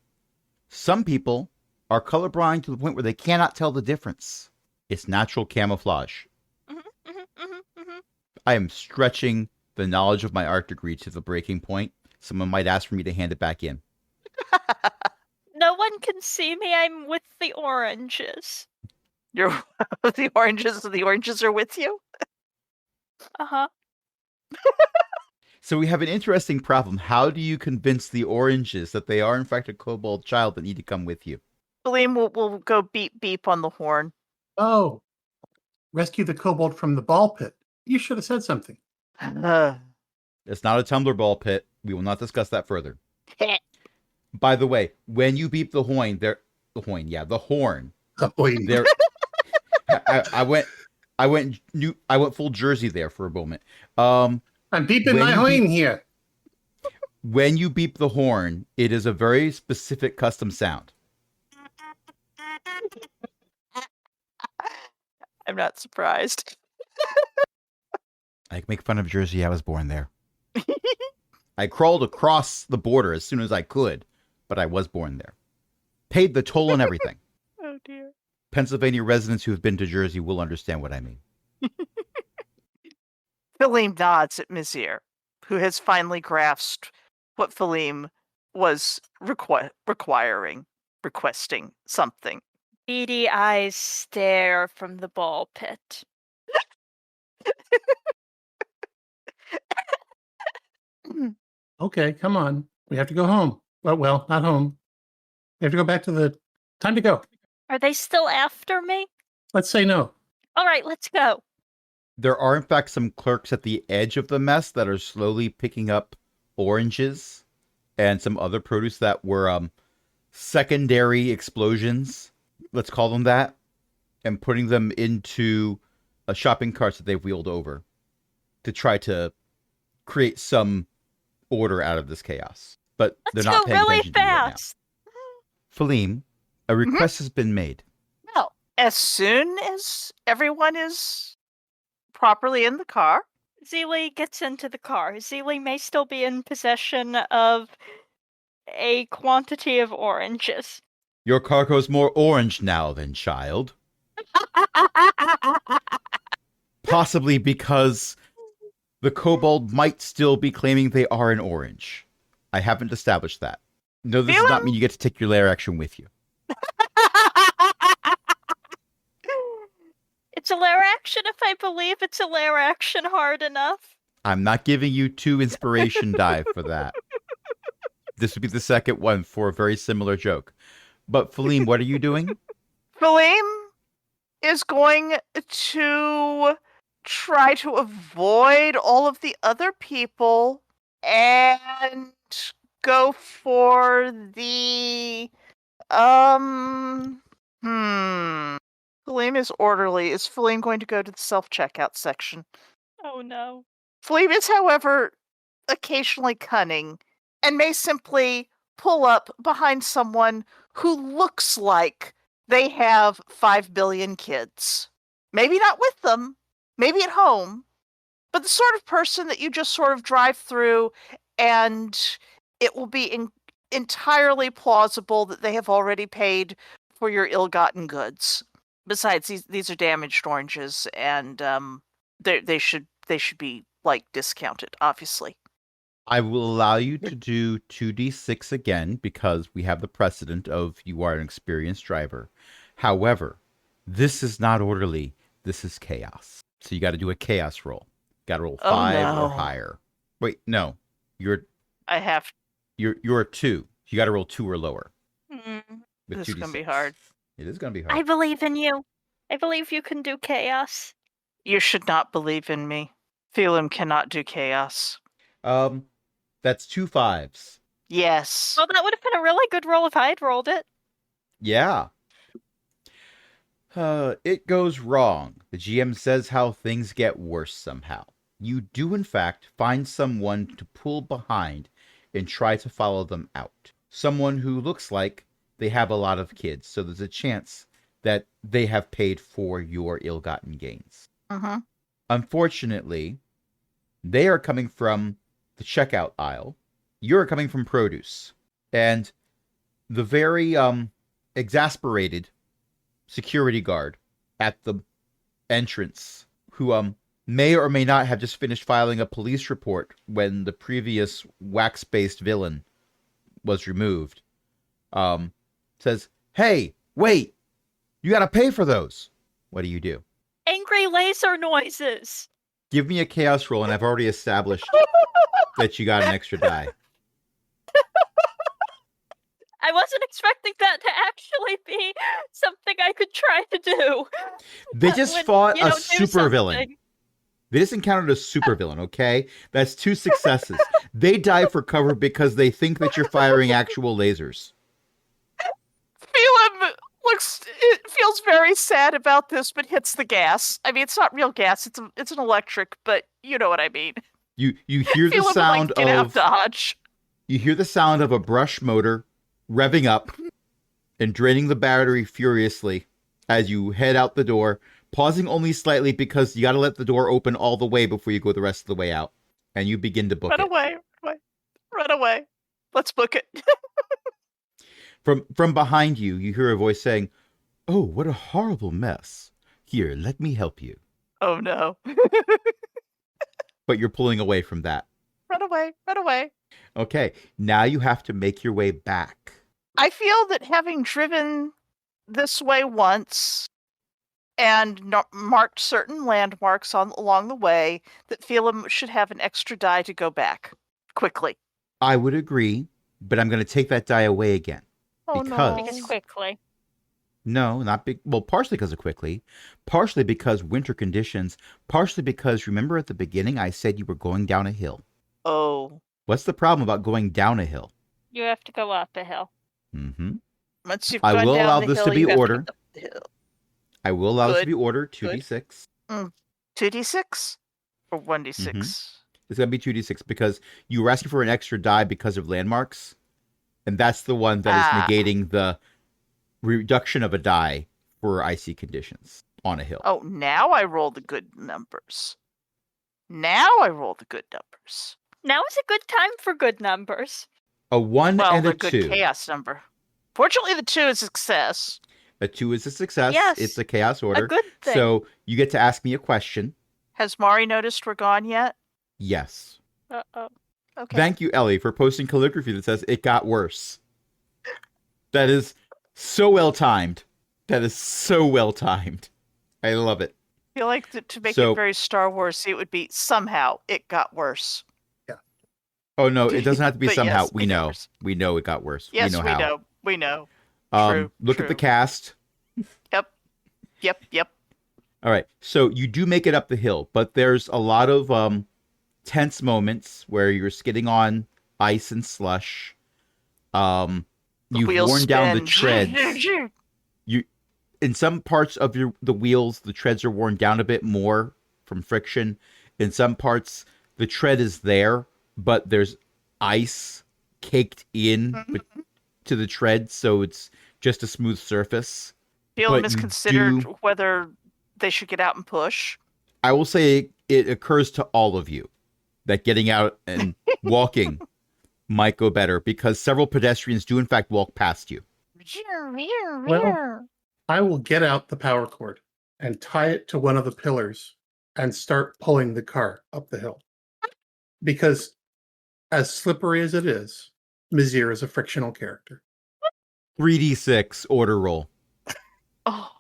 Some people are colorblind to the point where they cannot tell the difference. It's natural camouflage. I am stretching the knowledge of my art degree to the breaking point. Someone might ask for me to hand it back in. No one can see me. I'm with the oranges. You're the oranges are with you? Uh-huh. So we have an interesting problem. How do you convince the oranges that they are in fact a kobold child that need to come with you? Philim will go beep beep on the horn. Oh, rescue the kobold from the ball pit. You should have said something. It's not a tumbler ball pit. We will not discuss that further. By the way, when you beep the horn, the horn. There, I went full Jersey there for a moment. I'm beeping my horn here. When you beep the horn, it is a very specific custom sound. I'm not surprised. I make fun of Jersey. I was born there. I crawled across the border as soon as I could, but I was born there. Paid the toll and everything. Oh dear. Pennsylvania residents who have been to Jersey will understand what I mean. Philim nods at Mizir, who has finally grasped what Philim was requesting something. Beady eyes stare from the ball pit. Okay, come on. We have to go home. Well, not home. We have to go back to the time to go. Are they still after me? Let's say no. All right, let's go. There are, in fact, some clerks at the edge of the mess that are slowly picking up oranges and some other produce that were secondary explosions, let's call them that, and putting them into shopping carts that they've wheeled over to try to create some order out of this chaos. But Let's they're not go paying really attention to you right now. fast. Philim, A request has been made. Well, as soon as everyone is properly in the car, Zeely gets into the car. Zeely may still be in possession of a quantity of oranges. Your cargo's more orange now than child. Possibly because the kobold might still be claiming they are an orange. I haven't established that. No, this does not mean you get to take your lair action with you. It's a lair action if I believe it's a lair action hard enough. I'm not giving you 2 inspiration die for that. This would be the second one for a very similar joke. But Philem, what are you doing? Philem is going to try to avoid all of the other people and go for the Philem is orderly. Is Philem going to go to the self-checkout section? Oh no. Philem is, however, occasionally cunning and may simply pull up behind someone who looks like they have 5 billion kids. Maybe not with them, maybe at home, but the sort of person that you just sort of drive through and it will be entirely plausible that they have already paid for your ill-gotten goods. Besides, these are damaged oranges, and they should be like discounted, obviously. I will allow you to do 2d6 again because we have the precedent of you are an experienced driver. However, this is not orderly. This is chaos. So you got to do a chaos roll. Got to roll 5 or higher. Wait, no. You're a 2. You got to roll 2 or lower. This is going to be hard. It is going to be hard. I believe in you. I believe you can do chaos. You should not believe in me. Philem cannot do chaos. That's 2 5s. Yes. Well, that would have been a really good roll if I had rolled it. Yeah. It goes wrong. The GM says how things get worse somehow. You do, in fact, find someone to pull behind and try to follow them out. Someone who looks like they have a lot of kids, so there's a chance that they have paid for your ill-gotten gains. Unfortunately, they are coming from the checkout aisle. You're coming from produce. And the very exasperated security guard at the entrance, who may or may not have just finished filing a police report when the previous wax-based villain was removed, says, "Hey, wait! You gotta pay for those!" What do you do? Angry laser noises. Give me a chaos roll, and I've already established that you got an extra die. I wasn't expecting that to actually be something I could try to do. They just fought a do supervillain. something. They just encountered a supervillain, okay? That's 2 successes. They dive for cover because they think that you're firing actual lasers. Philem feels very sad about this, but hits the gas. I mean, it's not real gas; it's an electric, but you know what I mean. You hear the Philem sound would, like, get out of Dodge. You hear the sound of a brush motor revving up and draining the battery furiously as you head out the door, pausing only slightly because you got to let the door open all the way before you go the rest of the way out. And you begin to book it. Run away. Let's book it. From behind you, you hear a voice saying, "Oh, what a horrible mess. Here, let me help you." Oh no. But you're pulling away from that. Run away. Okay, now you have to make your way back. I feel that having driven this way once and marked certain landmarks along the way, that Philem should have an extra die to go back quickly. I would agree, but I'm going to take that die away again. Oh Because- no. Because quickly. No, not big. Well, partially because of quickly, partially because winter conditions, partially because remember at the beginning I said you were going down a hill. Oh. What's the problem about going down a hill? You have to go up a hill. Mm-hmm. Once you've I gone will down allow the this hill, to be you have order. get up the hill. I will allow this to Good. be ordered 2d6. 2d6 or 1d6? It's going to be 2d6 because you were asking for an extra die because of landmarks. And that's the one that is negating the reduction of a die for icy conditions on a hill. Oh, now I roll the good numbers. Now I roll the good numbers. Now is a good time for good numbers. A 1 Well, and the a good 2. chaos number. Fortunately, the 2 is success. A 2 is a success. Yes, It's a chaos order. A good thing. So you get to ask me a question. Has Mari noticed we're gone yet? Yes. Uh-oh. Okay. Thank you, Ellie, for posting calligraphy that says it got worse. That is so well timed. That is so well timed. I love it. I feel like to make So- it very Star Wars, it would be somehow it got worse. Oh no, it doesn't have to be But somehow. yes, We it got know. worse. We know it got worse. Yes, we know how. We know. True, Look at the true. cast. Yep. All right. So you do make it up the hill, but there's a lot of tense moments where you're skidding on ice and slush. The You've wheels worn down the spin. treads. In some parts of the wheels, the treads are worn down a bit more from friction. In some parts, the tread is there, but there's ice caked in to the tread, so it's just a smooth surface. Phelan But has you considered do- whether they should get out and push. I will say it occurs to all of you that getting out and walking might go better because several pedestrians do in fact walk past you. Well, I will get out the power cord and tie it to one of the pillars and start pulling the car up the hill. Because as slippery as it is, Mizir is a frictional character. 3d6 order roll. Oh.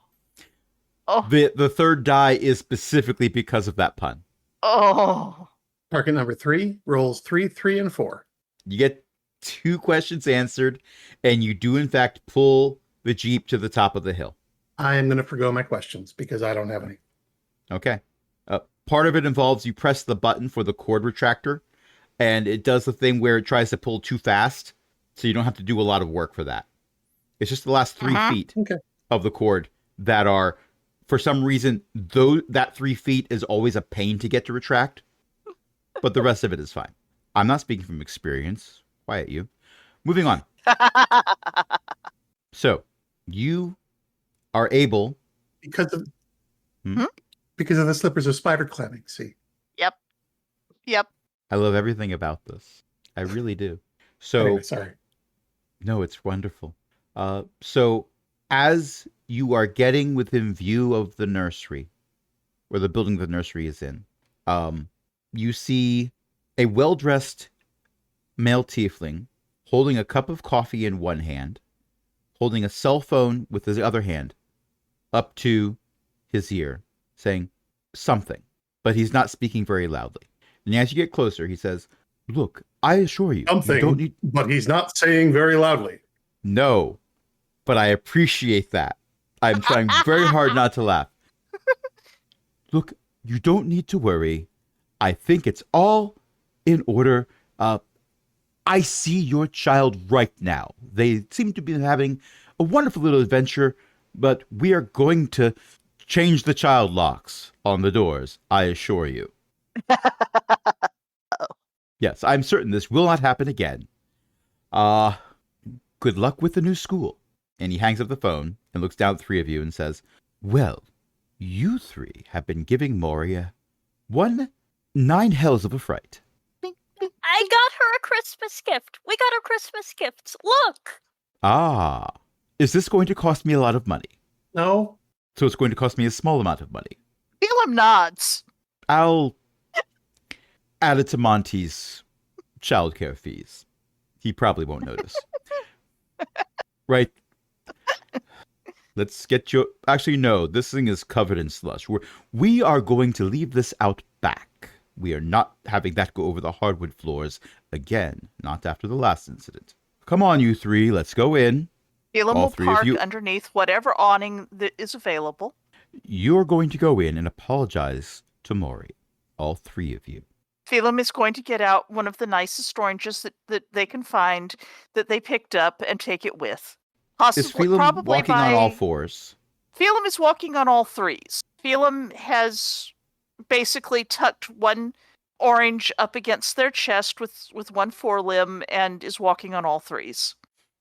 Oh. The third die is specifically because of that pun. Oh. Target number 3 rolls 3, 3, and 4. You get 2 questions answered, and you do in fact pull the Jeep to the top of the hill. I am going to forgo my questions because I don't have any. Okay. Part of it involves you press the button for the cord retractor, and it does the thing where it tries to pull too fast, so you don't have to do a lot of work for that. It's just the last 3 feet Okay. of the cord that are, for some reason, though that 3 feet is always a pain to get to retract, but the rest of it is fine. I'm not speaking from experience. Quiet you. Moving on. So, you are able... Because of Hmm? because of the slippers of spider climbing, see. Yep. I love everything about this. I really do. So, Anyway, sorry. no, it's wonderful. So, as you are getting within view of the nursery, where the building the nursery is in, you see a well-dressed male tiefling holding a cup of coffee in one hand, holding a cell phone with his other hand up to his ear, saying something, but he's not speaking very loudly. And as you get closer, he says, "Look, I assure you, you don't Something, need..." but he's not saying very loudly. No, but I appreciate that. I'm trying very hard not to laugh. Look, you don't need to worry. I think it's all in order. I see your child right now. They seem to be having a wonderful little adventure, but we are going to change the child locks on the doors, I assure you. Yes, I'm certain this will not happen again. Good luck with the new school. And he hangs up the phone and looks down at the 3 of you and says, "Well, you 3 have been giving Moria 9 hells of a fright." I got her a Christmas gift. We got her Christmas gifts. Look. Ah, is this going to cost me a lot of money? No, So it's going to cost me a small amount of money. Phelan nods. I'll add it to Monty's childcare fees. He probably won't notice. Right? Let's get your... Actually, no. This thing is covered in slush. We are going to leave this out back. We are not having that go over the hardwood floors again. Not after the last incident. Come on, you 3. Let's go in. Phelan All will 3 of park you. underneath whatever awning that is available. You're going to go in and apologize to Maury. All 3 of you. Phelan is going to get out one of the nicest oranges that they can find that they picked up and take it with. Is Phelan Probably walking on all 4s? Phelan is walking on all 3s. Phelan has basically tucked one orange up against their chest with one forelimb and is walking on all 3s.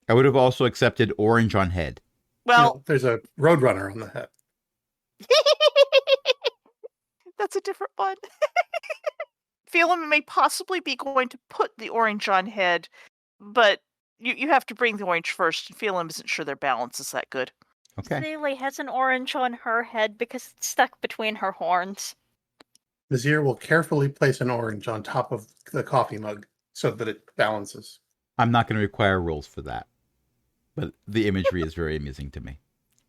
I would have also accepted orange on head. Well, there's a Roadrunner on the head. that's a different one. Phelan may possibly be going to put the orange on head, but you have to bring the orange first. And Phelan isn't sure their balance is that good. Okay. Sealy has an orange on her head because it's stuck between her horns. Vizier will carefully place an orange on top of the coffee mug so that it balances. I'm not going to require rules for that, but the imagery is very amusing to me.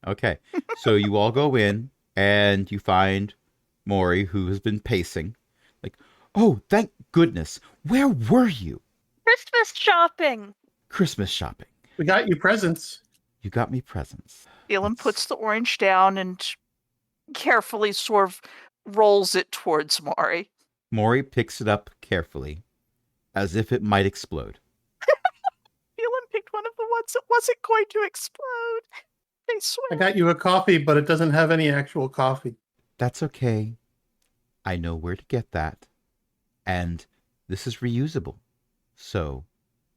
Okay, so you all go in and you find Maury, who has been pacing. Like, oh, thank goodness. Where were you? Christmas shopping. Christmas shopping. We got you presents. You got me presents. Phelan That's- puts the orange down and carefully sort of rolls it towards Maury. Maury picks it up carefully, as if it might explode. Phelan picked one of the ones that wasn't going to explode. They I swear. got you a coffee, but it doesn't have any actual coffee. That's okay. I know where to get that. And this is reusable. So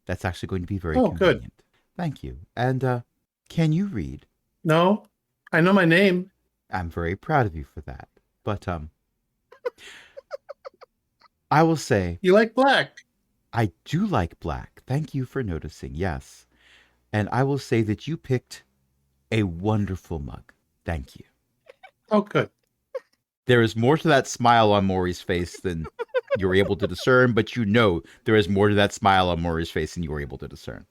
that's actually going to be very Oh, good. convenient. Thank you. And can you read? No, I know my name. I'm very proud of you for that. But I will say You like black. I do like black. Thank you for noticing. Yes. And I will say that you picked a wonderful mug. Thank you. Oh, good. There is more to that smile on Maury's face than you're able to discern, but you know there is more to that smile on Maury's face than you were able to discern.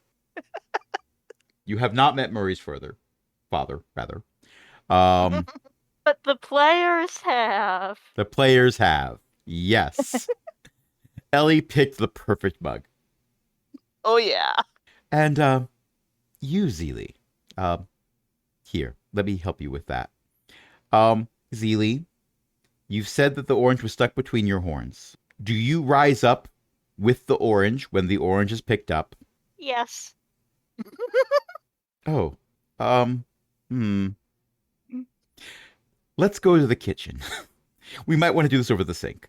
You have not met Maury's father, rather. But the players have. The players have. Yes. Ellie picked the perfect mug. Oh, yeah. And you, Zeely. Here, let me help you with that. Zeely, you've said that the orange was stuck between your horns. Do you rise up with the orange when the orange is picked up? Yes. Oh, Let's go to the kitchen. We might want to do this over the sink.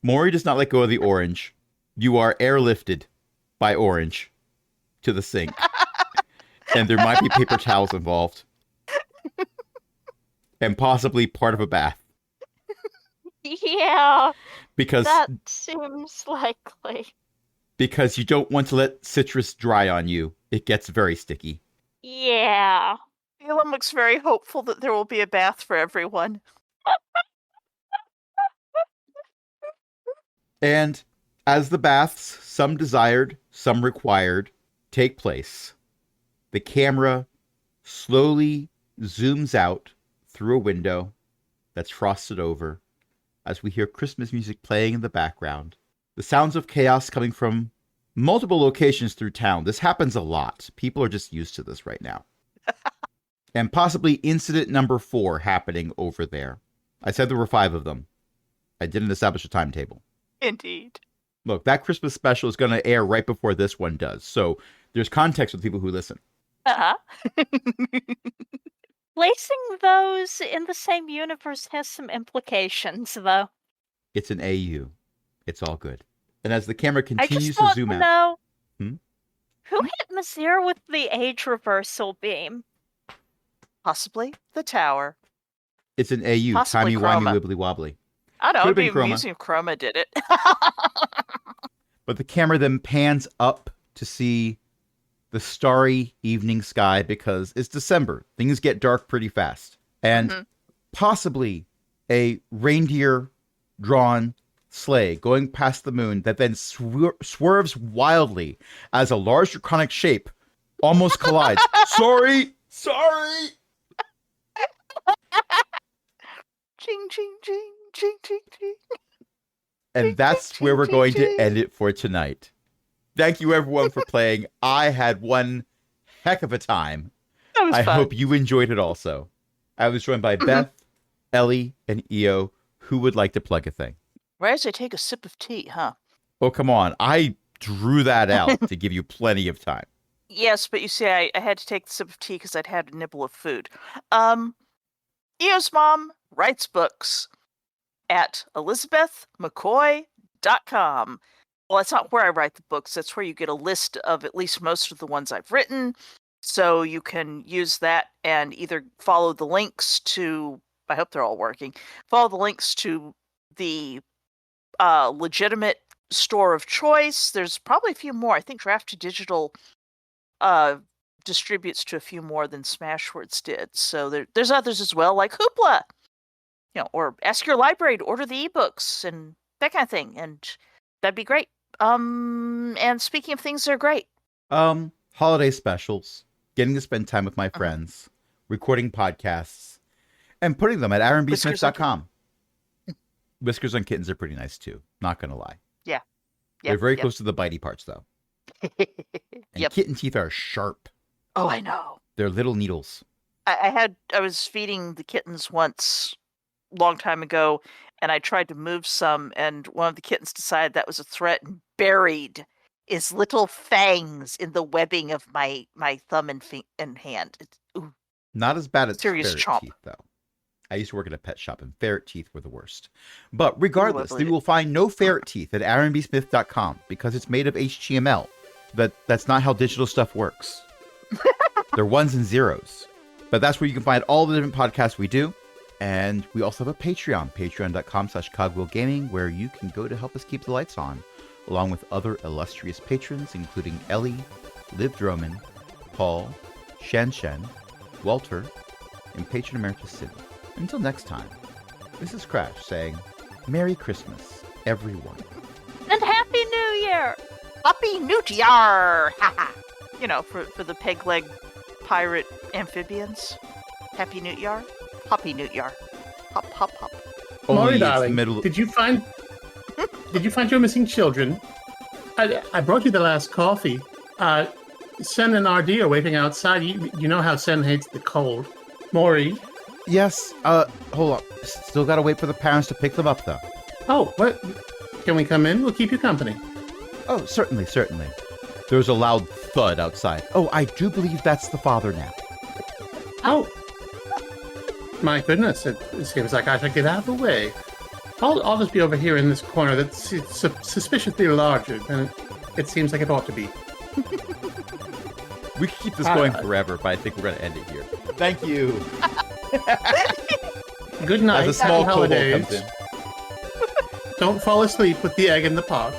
Maury does not let go of the orange. You are airlifted by orange to the sink. And there might be paper towels involved. And possibly part of a bath. Yeah, Because that seems likely. because you don't want to let citrus dry on you. It gets very sticky. Yeah. Phelan looks very hopeful that there will be a bath for everyone. And as the baths, some desired, some required, take place, the camera slowly zooms out through a window that's frosted over as we hear Christmas music playing in the background. The sounds of chaos coming from multiple locations through town. This happens a lot. People are just used to this right now. And possibly incident number 4 happening over there. I said there were 5 of them. I didn't establish a timetable. Indeed. Look, that Christmas special is going to air right before this one does. So there's context with people who listen. Uh-huh. Placing those in the same universe has some implications, though. It's an AU. It's all good. And as the camera I continues just to want zoom to out. know Hmm? who hit Mazir with the age reversal beam. Possibly the tower. It's an AU. Possibly Timey-wimey, Chroma. wibbly-wobbly. I don't know. Could've It'd be been Chroma. amusing if Chroma did it. But the camera then pans up to see the starry evening sky because it's December. Things get dark pretty fast. And Mhm. possibly a reindeer-drawn sleigh going past the moon that then swerves wildly as a large draconic shape almost collides. Sorry! Ching, ching, ching, ching, ching, ching. And that's where we're going to end it for tonight. Thank you, everyone, for playing. I had one heck of a time. That was I fun. hope you enjoyed it also. I was joined by Beth, Ellie, and Io. Who would like to plug a thing? Right as I take a sip of tea, huh? Oh, come on. I drew that out to give you plenty of time. Yes, but you see, I had to take the sip of tea because I'd had a nibble of food. Eo's mom writes books at elizabethmccoy.com. Well, that's not where I write the books. That's where you get a list of at least most of the ones I've written. So you can use that and either follow the links to, I hope they're all working, follow the links to the legitimate store of choice. There's probably a few more. I think Draft to Digital distributes to a few more than Smashwords did. So there's others as well, like Hoopla, or ask your library to order the ebooks and that kind of thing, and that'd be great. And speaking of things that are great, holiday specials, getting to spend time with my friends, recording podcasts, and putting them at aaronbsmith.com. Whiskers on Kittens are pretty nice too, not gonna lie. Yeah. They're very close to the bitey parts though. And kitten teeth are sharp. Oh, I know. They're little needles. I was feeding the kittens once long time ago, and I tried to move some, and one of the kittens decided that was a threat and buried his little fangs in the webbing of my thumb and hand. Ooh. Not as bad as Serious ferret chomp. teeth though. I used to work at a pet shop, and ferret teeth were the worst. But regardless, you will find no ferret teeth at aaronbsmith.com because it's made of HTML. That's not how digital stuff works. They're ones and zeros. But that's where you can find all the different podcasts we do. And we also have a Patreon, patreon.com/cogwheelgaming, where you can go to help us keep the lights on, along with other illustrious patrons, including Ellie, Liv Droman, Paul, Shen Shen, Walter, and Patron Emeritus Sid. Until next time, this is Crash saying, Merry Christmas, everyone. And Happy New Year! Happy New Year! For the peg leg pirate amphibians. Happy New Year. Happy New Year. Hop, hop, hop. Maury, Only it's the darling, middle. did you find your missing children? I brought you the last coffee. Sen and RD are waiting outside. You know how Sen hates the cold. Maury. Yes, hold on. Still gotta wait for the parents to pick them up, though. Oh, what? Can we come in? We'll keep you company. Oh, certainly. There's a loud thud outside. Oh, I do believe that's the father now. Oh. My goodness, it seems like I should get out of the way. I'll just be over here in this corner that's suspiciously larger than it seems like it ought to be. We could keep this going forever, but I think we're going to end it here. Thank you. Good night. As a small Happy kobold holidays. comes in. Don't fall asleep with the egg in the pot.